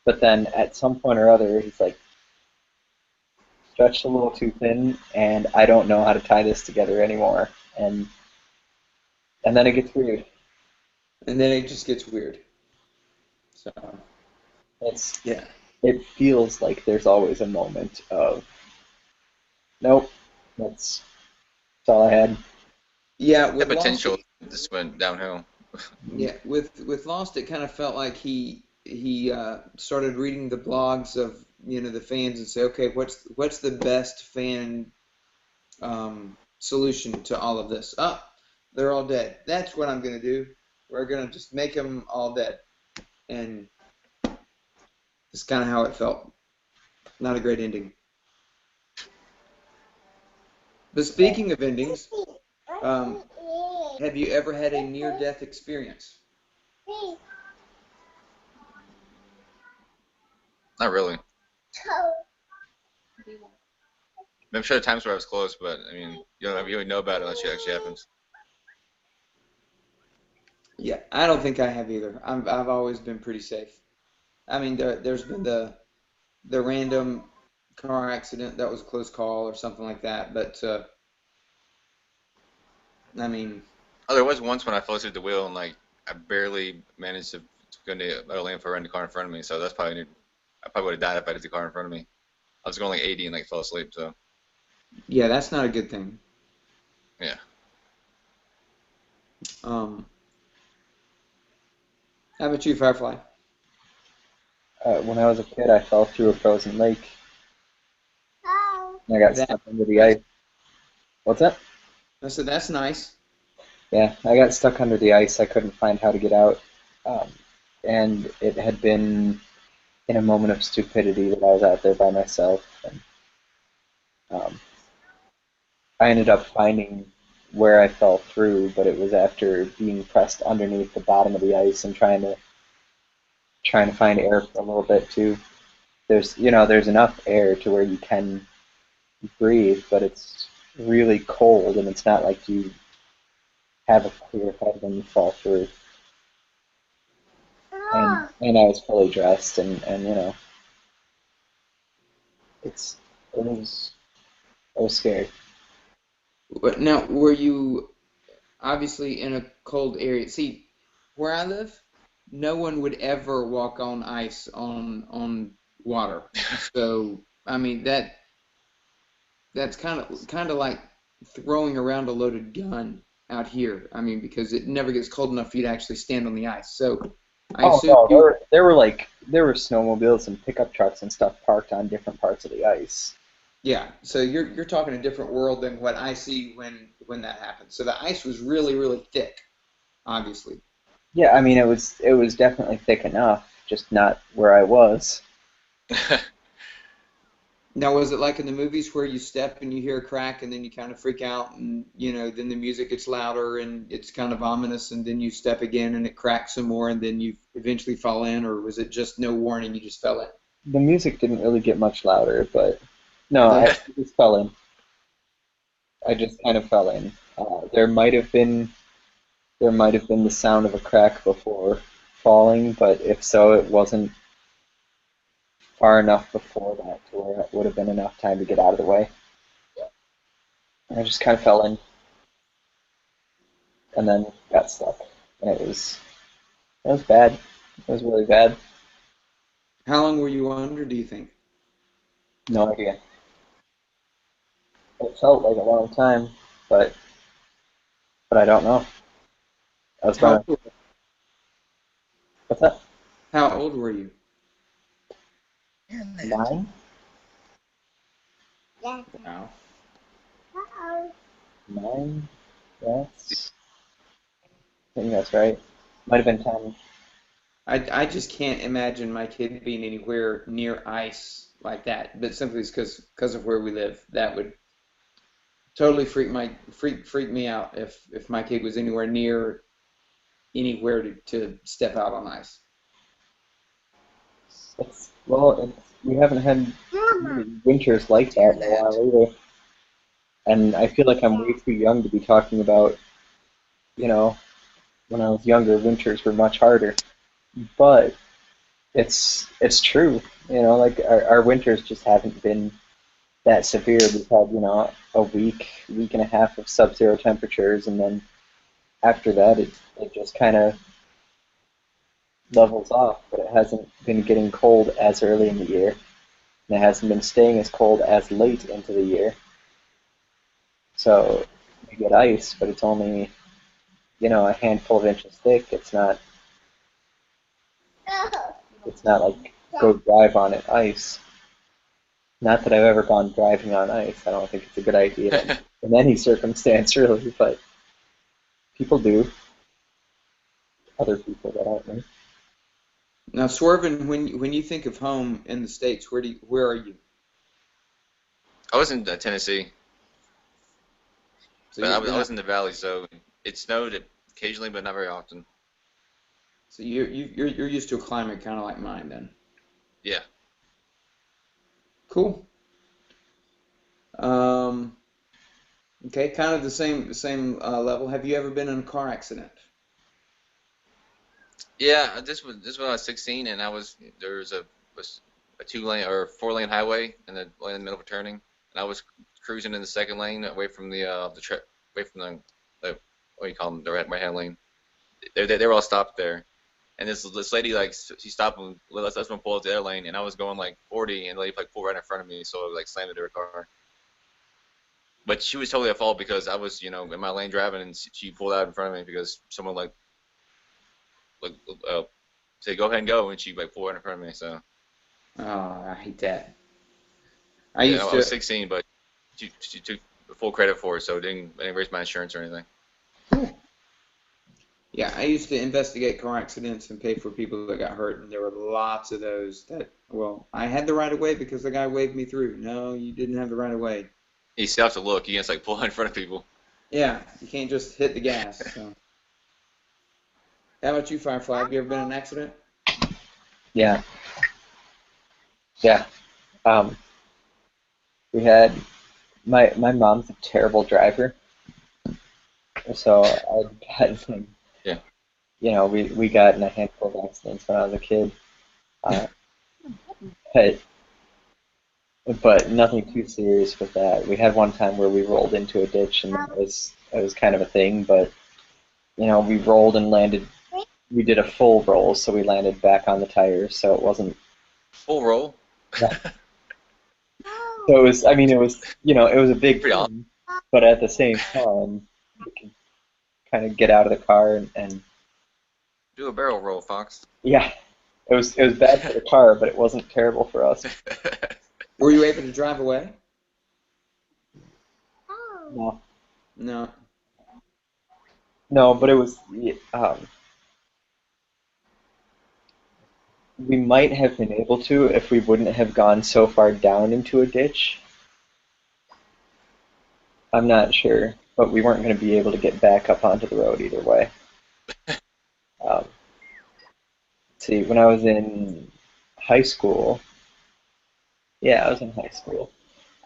but then at some point or other, he's like stretched a little too thin, and I don't know how to tie this together anymore, and then it gets weird. And then it just gets weird. So It's yeah, it feels like there's always a moment of nope, that's all I had. yeah. The With Lost, potential just went downhill. yeah, with Lost, it kind of felt like he started reading the blogs of the fans and say, okay, what's the best fan solution to all of this? Oh, they're all dead. That's what I'm gonna do. We're gonna just make them all dead, and it's kind of how it felt. Not a great ending. But speaking of endings, um, have you ever had a near-death experience? Not really. I'm sure there are times where I was close, but I mean, you don't really know about it unless it actually happens. Yeah, I don't think I have either. I've always been pretty safe. I mean, there's been the random car accident that was a close call or something like that, but I mean, Oh, there was once when I fell asleep at the wheel and like I barely managed to go into a lane for a the car in front of me. So that's probably I probably would have died if I hit the car in front of me. I was going like 80 and like fell asleep. So yeah, that's not a good thing. yeah. Um, how about you, Firefly? When I was a kid, I fell through a frozen lake, and I got That stuck under the nice. ice. What's that? I said that's nice. Yeah, I got stuck under the ice. I couldn't find how to get out, um, and it had been in a moment of stupidity that I was out there by myself, and um, I ended up finding where I fell through, but it was after being pressed underneath the bottom of the ice and trying to find air for a little bit too. There's enough air to where you can breathe, but it's really cold, and it's not like you have a clear head when you fall through. And I was fully dressed, and it's it was I was scared. Now, were you obviously in a cold area? See, where I live, no one would ever walk on ice on water. So, I mean that's kind of like throwing around a loaded gun out here. I mean, because it never gets cold enough for you to actually stand on the ice. So, I Oh assume no, there you, were there were like there were snowmobiles and pickup trucks and stuff parked on different parts of the ice. yeah. So you're talking a different world than what I see when that happens. So the ice was really really thick, obviously. Yeah, I mean it was definitely thick enough, just not where I was. Now, was it like in the movies where you step and you hear a crack and then you kind of freak out and then the music gets louder and it's kind of ominous and then you step again and it cracks some more and then you eventually fall in, or was it just no warning, you just fell in? The music didn't really get much louder, but no, I The just fell in. I just kind of fell in. There might have been the sound of a crack before falling, but if so, it wasn't far enough before that to where it would have been enough time to get out of the way. I just kind of fell in and then got stuck, and it was bad. It was really bad. How long were you under, do you think? No idea. It felt like a long time, but I don't know. I was How gonna. old, What's that? how old were you? 9? Wow. 9? I think that's right. Might have been 10. I just can't imagine my kid being anywhere near ice like that, but simply because of where we live. That would totally freak me out if my kid was anywhere near anywhere to step out on ice. We haven't had really winters like that in a while either, and I feel like I'm way too young to be talking about you know, when I was younger, winters were much harder. But it's true, like our winters just haven't been that severe. We've had, a week and a half of sub-zero temperatures, and then after that, it just kind of levels off. But it hasn't been getting cold as early in the year, and it hasn't been staying as cold as late into the year. So you get ice, but it's only, a handful of inches thick. It's not like go drive on it ice. Not that I've ever gone driving on ice. I don't think it's a good idea in any circumstance, really, but people do. Other people that aren't me. Now, Swervin, when you think of home in the States, where are you? I was in Tennessee, So but I you're was, I not. was in the valley, so it snowed occasionally, but not very often. So you're used to a climate kind of like mine then. Yeah. Cool. Um, okay, kind of the same level. Have you ever been in a car accident? Yeah, this was when I was 16, and there was a 2 lane or 4 lane highway, and the lane in the middle for turning, and I was cruising in the second lane away from away from the what do you call them, the right hand lane. They were all stopped there, and this lady like she stopped and let us pull out the other lane, and I was going like 40, and the lady like pulled right in front of me, so I like slammed into her car. But she was totally at fault because I was in my lane driving, and she pulled out in front of me because someone like uh, say go ahead and go, and she like pulled right in front of me. So Oh, I hate that. I yeah, used I was to. 16, but she took full credit for it, so I didn't raise my insurance or anything. Cool. Yeah, I used to investigate car accidents and pay for people that got hurt, and there were lots of those that, well, I had the right of way because the guy waved me through. No, you didn't have the right of way. You still have to look. You can't just, like pull in front of people. Yeah, you can't just hit the gas. So, how about you, Firefly? Have you ever been in an accident? Yeah, yeah. Um, we had my mom's a terrible driver, so I got Yeah. we got in a handful of accidents when I was a kid, uh, but nothing too serious with that. We had one time where we rolled into a ditch, and it was kind of a thing, but we rolled and landed. We did a full roll, so we landed back on the tires, so it wasn't. Full roll. Yeah. So it was. I mean, it was a big Pretty awesome. thing, but at the same time, you can kind of get out of the car and Do a barrel roll, Fox. yeah, it was bad for the car, but it wasn't terrible for us. Were you able to drive away? No, No. no, but it was. We might have been able to if we wouldn't have gone so far down into a ditch. I'm not sure, but we weren't going to be able to get back up onto the road either way. Um, see, when I was in high school, yeah, I was in high school.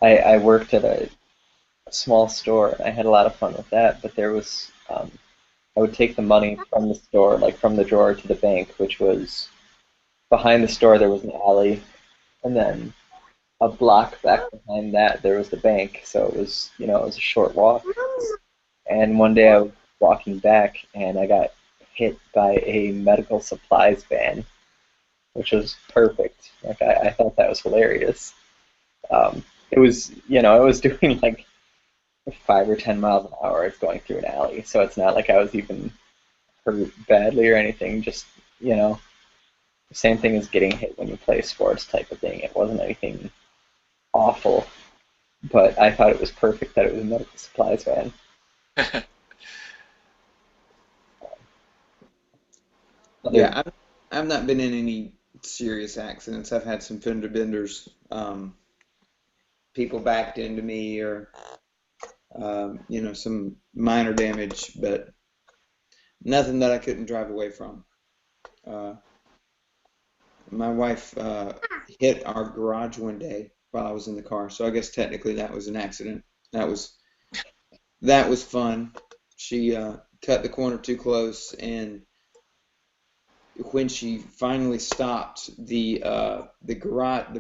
I worked at a small store, and I had a lot of fun with that. But I would take the money from the store, like from the drawer to the bank, which was behind the store. There was an alley, and then a block back behind that there was the bank. So it was a short walk. And one day I was walking back, and I got hit by a medical supplies van, which was perfect. Like I thought that was hilarious. It was doing like 5 or 10 miles an hour. It's going through an alley, so it's not like I was even hurt badly or anything. Just the same thing as getting hit when you play sports type of thing. It wasn't anything awful, but I thought it was perfect that it was a medical supplies van. Other, Yeah, I've not been in any serious accidents. I've had some fender benders. People backed into me or, some minor damage, but nothing that I couldn't drive away from. Uh, my wife hit our garage one day while I was in the car, so I guess technically that was an accident. That was that was fun. She cut the corner too close, and when she finally stopped, the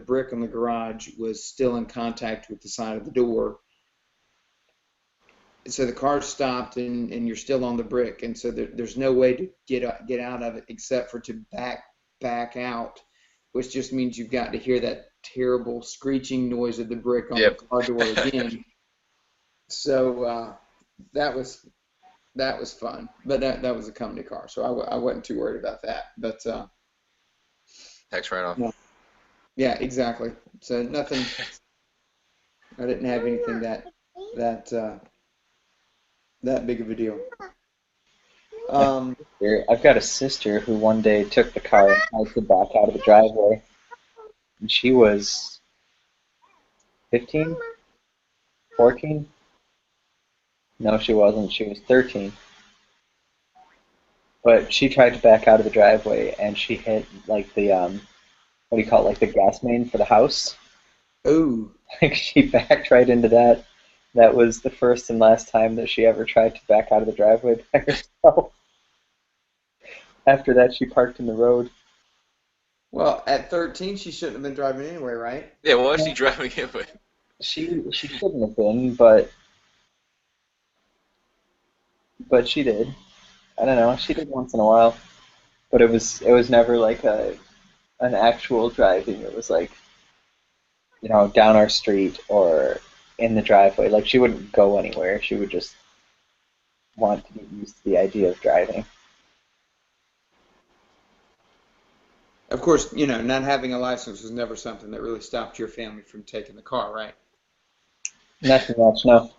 brick on the garage was still in contact with the side of the door. So the car stopped, and you're still on the brick, and so there's no way to get out of it except for to back out, which just means you've got to hear that terrible screeching noise of the brick on the car door again. So that was fun, but that was a company car, so I wasn't too worried about that. But Tax write-off. yeah, exactly. So nothing. I didn't have anything that big of a deal. I've got a sister who one day took the car and tried to back out of the driveway, and she was 15, 14? No, she wasn't. She was 13. But she tried to back out of the driveway, and she hit like the what do you call it, like the gas main for the house. Oh, Like she backed right into that. That was the first and last time that she ever tried to back out of the driveway by herself. After that, she parked in the road. well, at 13, she shouldn't have been driving anyway, right? Yeah, what was she driving it with? She shouldn't have been, but she did. I don't know. She did once in a while, but it was never like an actual driving. It was like, down our street or in the driveway. Like she wouldn't go anywhere. She would just want to get used to the idea of driving. Of course, not having a license was never something that really stopped your family from taking the car, right? Not too much, no.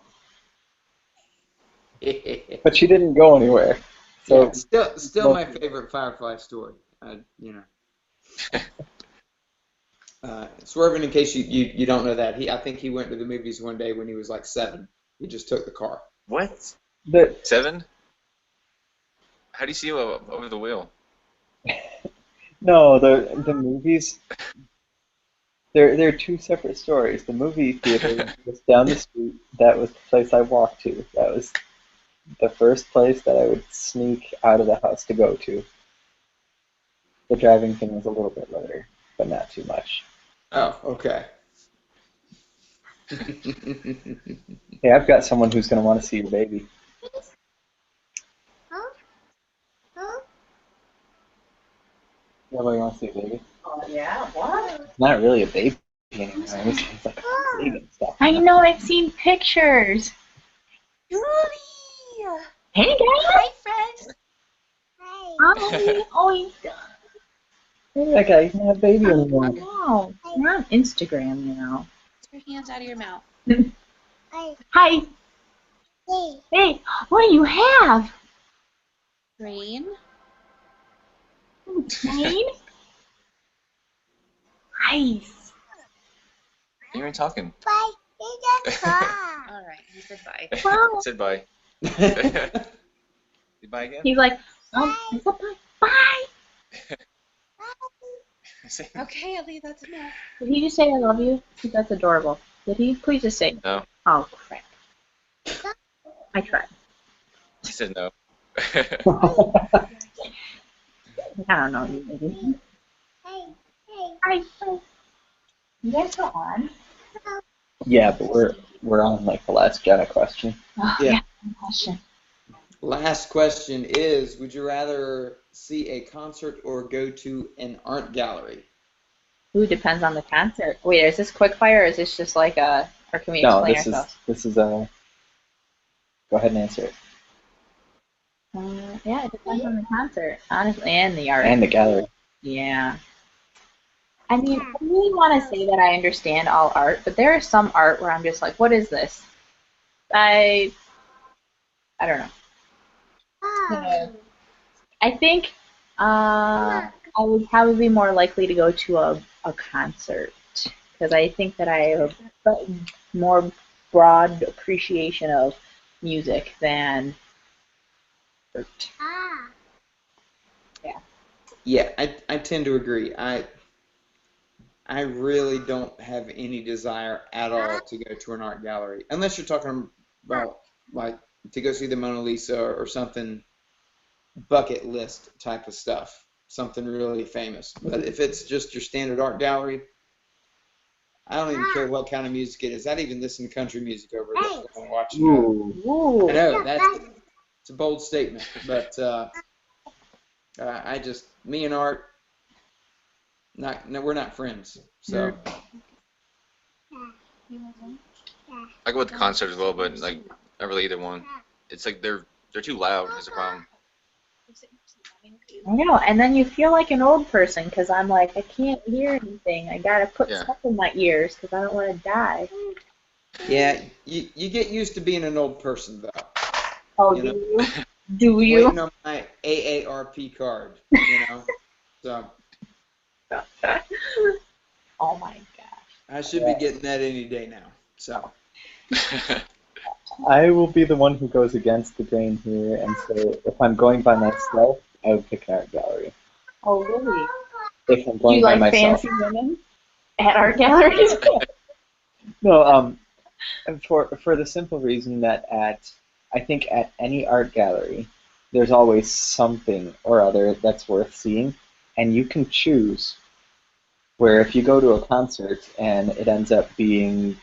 But she didn't go anywhere. So yeah, still my favorite Firefly story. Swervin, in case you don't know that, I think he went to the movies one day when he was like 7. He just took the car. What? But 7? How do you see over the wheel? no, the movies. They're two separate stories. The movie theater was down the street. That was the place I walked to. That was the first place that I would sneak out of the house to go to. The driving thing was a little bit later, but not too much. Oh, okay. Hey, I've got someone who's going to want to see your baby. Nobody wants to see a baby? Oh, yeah, what? It's not really a baby anymore. It's like a baby and stuff. I know, I've seen pictures. Julie! Hey, guys. Hi, friends. Hi. Oh, he's That guy doesn't have a baby anymore. wow. We're on Instagram. Put your hands out of your mouth. Hi. Hey, what do you have? Rain. Rain? Nice. You ain't talking. All right, he said bye. Wow. Said bye. Say bye again? He's like, oh, I said bye. Bye. Say- Okay, Ellie, that's enough. Did he just say I love you? That's adorable. Did he? Please just say. No. Oh, crap. I tried. He said no. I don't know you, baby. Hi. You guys go on. Yeah, but we're on like the last Jenna question. Oh, Yeah. yeah. One question. Last question is, would you rather see a concert or go to an art gallery? Ooh, depends on the concert. Wait, is this quick fire or is this just like or can we No, explain this ourselves? is a. Go ahead and answer it. Yeah, it depends on the concert, honestly, and the art. And the gallery. Yeah. I mean, I really want to say that I understand all art, but there is some art where I'm just like, what is this? I don't know. I think I would probably be more likely to go to a concert because I think that I have a more broad appreciation of music than art. Yeah. Yeah, I tend to agree. I really don't have any desire at all to go to an art gallery, unless you're talking about like to go see the Mona Lisa or something bucket list type of stuff, something really famous. But if it's just your standard art gallery, I don't even care what kind of music it is. I'd even listen to country music over there and watch it. Ooh. I know it's a bold statement, but me and art, we're not friends. So I go with the concerts as well, but like not really either one. It's like they're too loud. Is the problem. I know, and then you feel like an old person because I'm like, I can't hear anything. I gotta put stuff in my ears because I don't want to die. yeah, you get used to being an old person though. Oh, do you? Do you? Waiting on my AARP card, So Oh my gosh. I should be getting that any day now. So I will be the one who goes against the grain here, and so if I'm going by myself, I would pick an art gallery. Oh, really? If I'm Do going you by like myself. fancy women at art galleries? No, for the simple reason that I think at any art gallery, there's always something or other that's worth seeing, and you can choose. Where if you go to a concert and it ends up being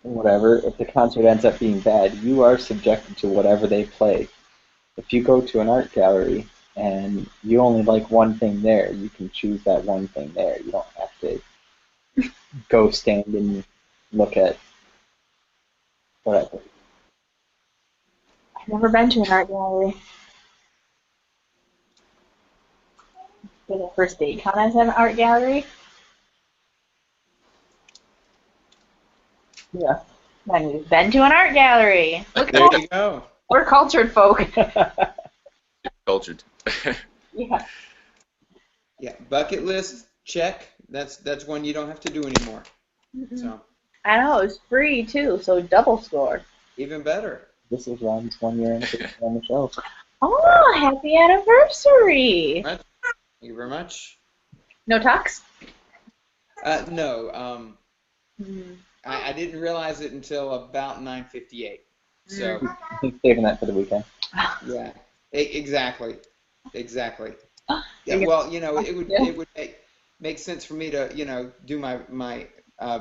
whatever, if the concert ends up being bad, you are subjected to whatever they play. If you go to an art gallery and you only like one thing there, you can choose that one thing there. You don't have to go stand and look at whatever. I've never been to an art gallery. Did a first date count as an art gallery? Yeah. Then we've been to an art gallery. Look there at you go. We're cultured folk. Cultured. Yeah. Yeah, bucket list check. That's one you don't have to do anymore. So I know, it was free too, so double score. even better. This is Ron's 1 year anniversary on the show. Oh, happy anniversary! Thank you very much. No tux? No. I didn't realize it until about 9:58. So He's saving that for the weekend. yeah, exactly. Yeah, well, it would make sense for me to do my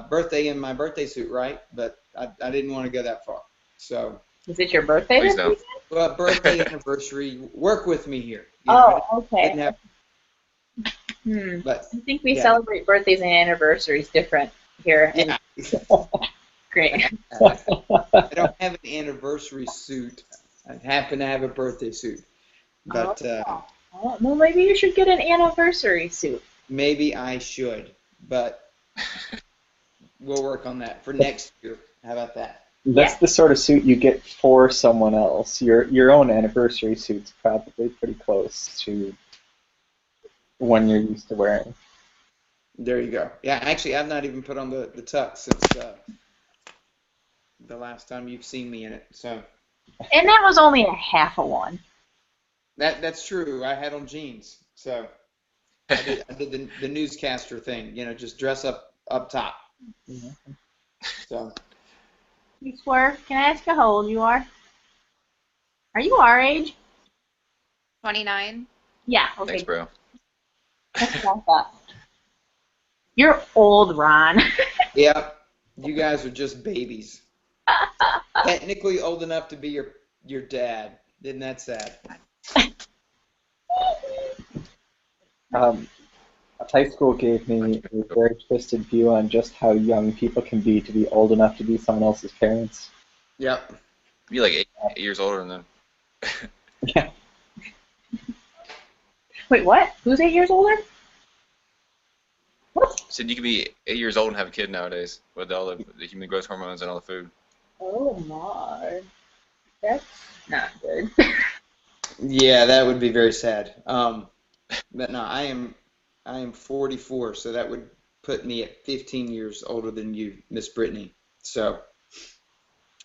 birthday in my birthday suit, right? But I didn't want to go that far. So Is it your birthday Please this don't. weekend? well, birthday anniversary, work with me here. Okay. Didn't have, but I think we yeah. celebrate birthdays and anniversaries different here. yeah. Great. I don't have an anniversary suit. I happen to have a birthday suit. But Well, maybe you should get an anniversary suit. maybe I should. But we'll work on that for next year. How about that? That's the sort of suit you get for someone else. Your own anniversary suit's probably pretty close to one you're used to wearing. There you go. Yeah, actually, I've not even put on the tux since the last time you've seen me in it. So And that was only a half of one. that's true. I had on jeans. So I did the newscaster thing. Just dress up top. So You swear? Can I ask you how old you are? Are you our age? 29. Yeah. Okay. Thanks, bro. That's what I thought. You're old, Ron. yeah, you guys are just babies. Technically old enough to be your dad. Isn't that sad? High school gave me a very twisted view on just how young people can be to be old enough to be someone else's parents. Yep. You're like 8 years older than them. Yeah. Wait, what? Who's 8 years older? What? Said you could be 8 years old and have a kid nowadays with all the human growth hormones and all the food. Oh my. That's not good. Yeah, that would be very sad. But no, I am 44, so that would put me at 15 years older than you, Miss Brittany. So.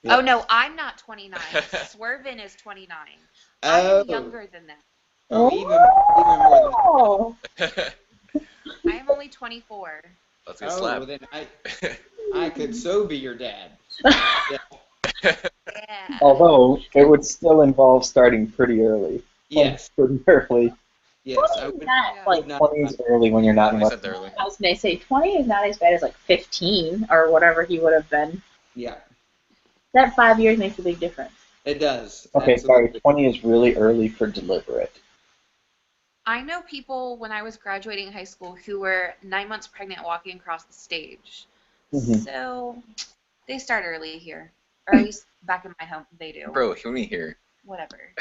Yeah. Oh no, I'm not 29. Swervin is 29. Oh. I'm younger than that. Oh, even more than. I am only 24. Let's get Oh, slapped. well then I could so be your dad. Yeah. Yeah. Although it would still involve starting pretty early. Yes, Pretty early. yes. I 20 is would, not Yeah. like would not. 20 is early when you're not in 20 cents West. early. I was gonna say 20 is not as bad as like 15 or whatever he would have been. Yeah, That 5 years makes a big difference. it does. Okay, sorry, Absolutely. 20 is really early for deliberate. I know people when I was graduating high school who were 9 months pregnant walking across the stage. Mhm. So they start early here. Or at least back in my home, they do. Bro, you need here. Whatever.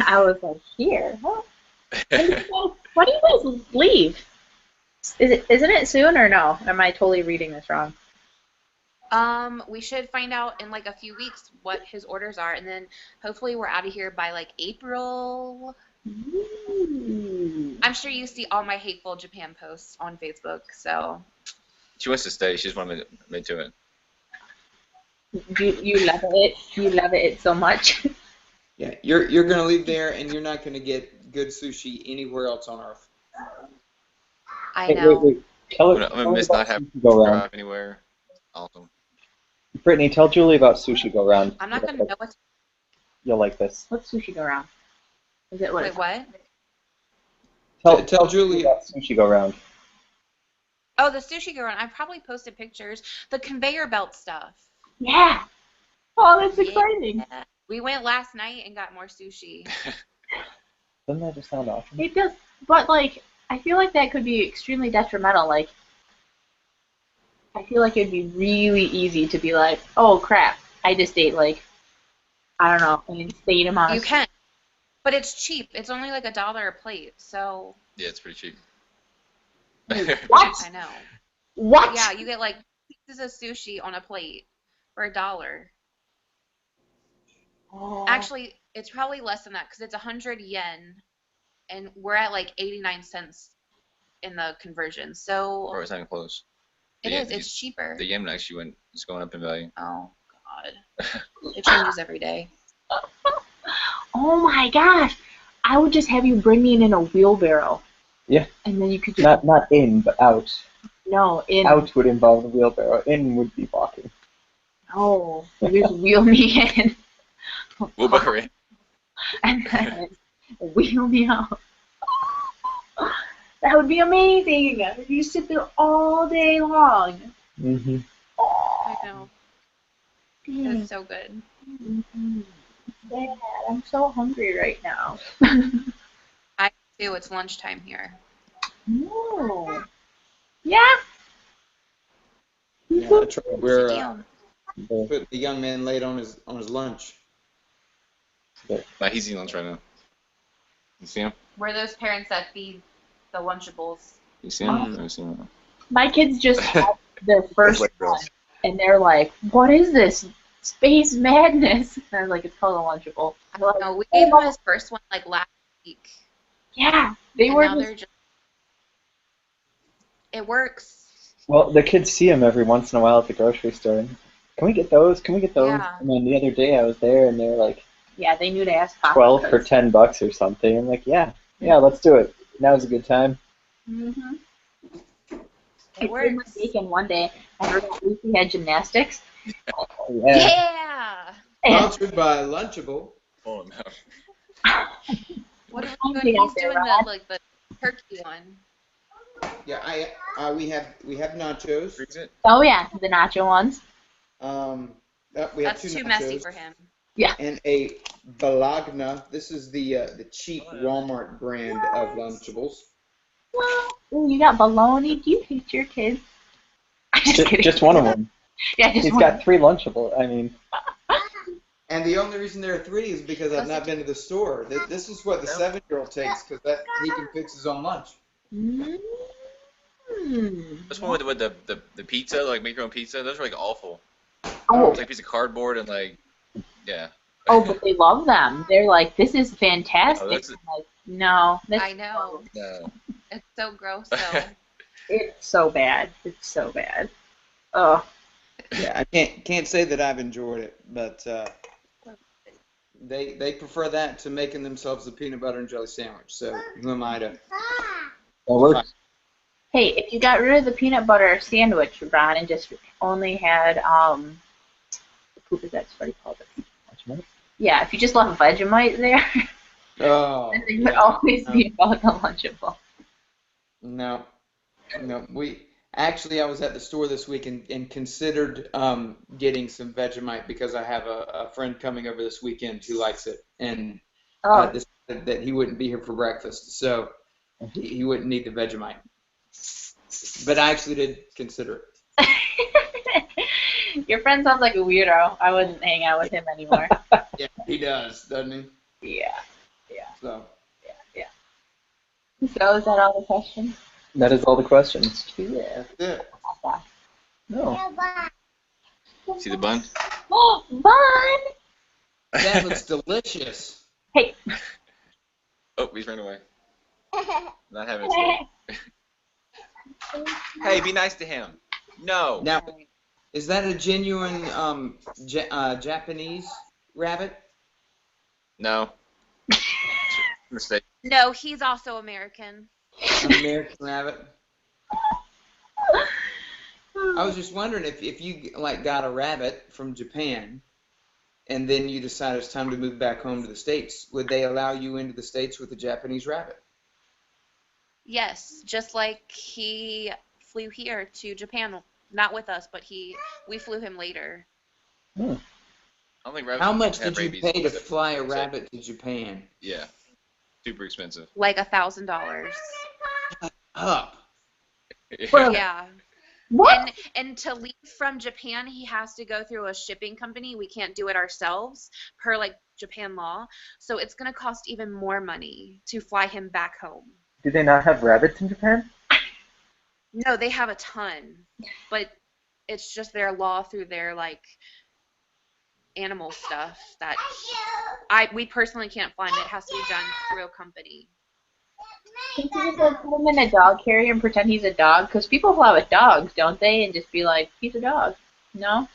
I was like, here, huh? When do you guys leave? Isn't it soon or no? Am I totally reading this wrong? We should find out in like a few weeks what his orders are, and then hopefully we're out of here by like April. Ooh. I'm sure you see all my hateful Japan posts on Facebook, so She wants to stay. She just wanted me to it. You love it. You love it so much. Yeah, you're gonna leave there, and you're not gonna get good sushi anywhere else on earth. I Hey, know. wait. I'm gonna miss not having to Go around. drive anywhere. Awesome. Brittany, tell Julie about Sushi Go Round. I'm not gonna know what. You'll like this. What's sushi go round? Is it what? Wait, what? Tell Julie. about Sushi Go Round. Oh, the sushi girl. I probably posted pictures. The conveyor belt stuff. Yeah. Oh, that's Yeah. exciting. We went last night and got more sushi. Doesn't that just sound awesome? It does, but like, I feel like that could be extremely detrimental. Like, I feel like it'd be really easy to be like, oh crap, I just ate like, I don't know, an insane amount. You Of can, but it's cheap. It's only like $1 a plate, so Yeah, it's pretty cheap. What? I know. What? Yeah, you get like pieces of sushi on a plate for $1. Oh. Actually, it's probably less than that because it's 100 yen, and we're at like 89 cents in the conversion. So Or it's not even close. it is. It's cheaper. The yen actually it's going up in value. Oh God, it changes every day. Oh my gosh! I would just have you bring me in a wheelbarrow. Yeah. And then you could just Not in, but out. no in. Out would involve the wheelbarrow. In would be walking. No, you just wheel me in. We'll book her in. And then wheel me out. That would be amazing. You sit there all day long. Mm-hmm. I know. Dang. That's so good. Dad, I'm so hungry right now. I do. It's lunchtime here. No. Yeah. Yeah, that's right. We're Damn. putting the young man late on his lunch. Nah, he's eating lunch right now. You see him? We're those parents that feed the Lunchables. You see him? Let me see him. My kids just had their first Like one, girls. and they're like, "What is this? Space madness?" And I was like, "It's called a Lunchable." They're like, No, we gave him his first one like last week. yeah, they And were now just they're just. It works. Well, the kids see them every once in a while at the grocery store. Can we get those? Can we get those? Yeah. And then the other day I was there and they were like yeah, they knew to ask Papa. 12 for $10 or something. I'm like, yeah, let's do it. Now's a good time. Mm-hmm. It I did my works. bacon one day. I forgot Lucy had gymnastics. Oh, yeah. Yeah. And Sponsored by Lunchable. Oh no. What are we I'm doing? big out He's there, doing Rob. the turkey one. Yeah, we have nachos. Freeze it. Oh yeah, the nacho ones. We have That's two too nachos messy for him. and a balagna. This is the cheap Walmart brand of Lunchables. Well, ooh, you got bologna. Do you hate your kids? I'm just kidding. Just one of them. Yeah, just He's one. got 3 Lunchables. I mean, And the only reason there are 3 is because I've not been to the store. This is what the 7-year-old takes because he can fix his own lunch. Mm. This one with the pizza, like make your own pizza, those are like awful. Oh, It's like a piece of cardboard and like, yeah. oh, but they love them. They're like, this is fantastic. Oh, that's- I'm like, no, that's I know. No. It's so gross though. it's so bad. It's so bad. Oh, Yeah, I can't say that I've enjoyed it, but they prefer that to making themselves a peanut butter and jelly sandwich. So who am I to? that works. hey, if you got rid of the peanut butter sandwich, Ron, and just only had poop is that Sparty called it? Vegemite? Yeah, if you just left Vegemite there, Oh, then they would yeah. always No, be about the Lunchable. no, no. I was at the store this week and considered getting some Vegemite because I have a friend coming over this weekend who likes it, and Oh, decided that he wouldn't be here for breakfast, so he wouldn't need the Vegemite. But I actually did consider it. your friend sounds like a weirdo. I wouldn't hang out with him anymore. Yeah, he does, doesn't he? Yeah, yeah, So, yeah. So is that all the questions? That is all the questions. Yeah. yeah. No. See the bun? Oh, Vaughn! That looks delicious. Hey. Oh, he's run away. Not having a steak. Hey, be nice to him. No. Now, is that a genuine Japanese rabbit? No. Mistake. No, he's also American. An American rabbit? I was just wondering if you like got a rabbit from Japan and then you decide it's time to move back home to the States, would they allow you into the States with a Japanese rabbit? Yes, just like he flew here to Japan, not with us, but we flew him later. I don't think rabbits How much have did you rabies pay to except- fly a except- rabbit to Japan? Yeah. Super expensive. Like $1,000. Up. Yeah. What? And to leave from Japan, he has to go through a shipping company. We can't do it ourselves per like Japan law. So it's going to cost even more money to fly him back home. Do they not have rabbits in Japan? No, they have a ton, but it's just their law through their like animal stuff that we personally can't fly him. It has to be done through a company. Can't you just like put him in a dog carrier and pretend he's a dog? Because people fly with dogs, don't they? And just be like, he's a dog. No?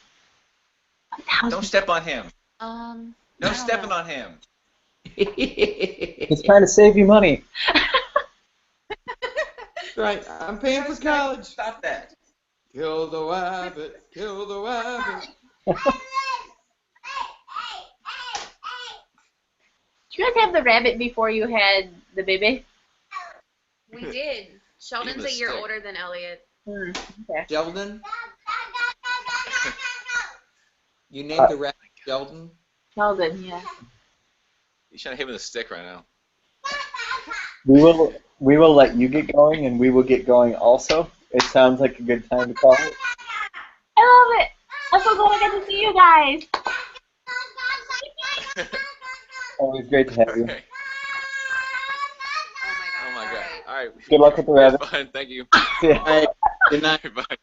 Don't step on him. I No don't stepping know. on him. He's trying to save you money. Right, I'm paying for college. Stop that. Kill the rabbit, kill the rabbit. Did you guys have the rabbit before you had the baby? We did. Sheldon's a year Mistake. older than Elliot. Okay. Sheldon? You named the rabbit Sheldon? Sheldon, yeah. He's trying to hit with a stick right now. We will let you get going, and we will get going also. It sounds like a good time to call it. I love it. I'm so glad I got to see you guys. Always great to have you. Okay. Oh my god. Oh my god. All right. Good luck with the rabbit. Fine. Thank you. See ya. Hey, good night. Bye.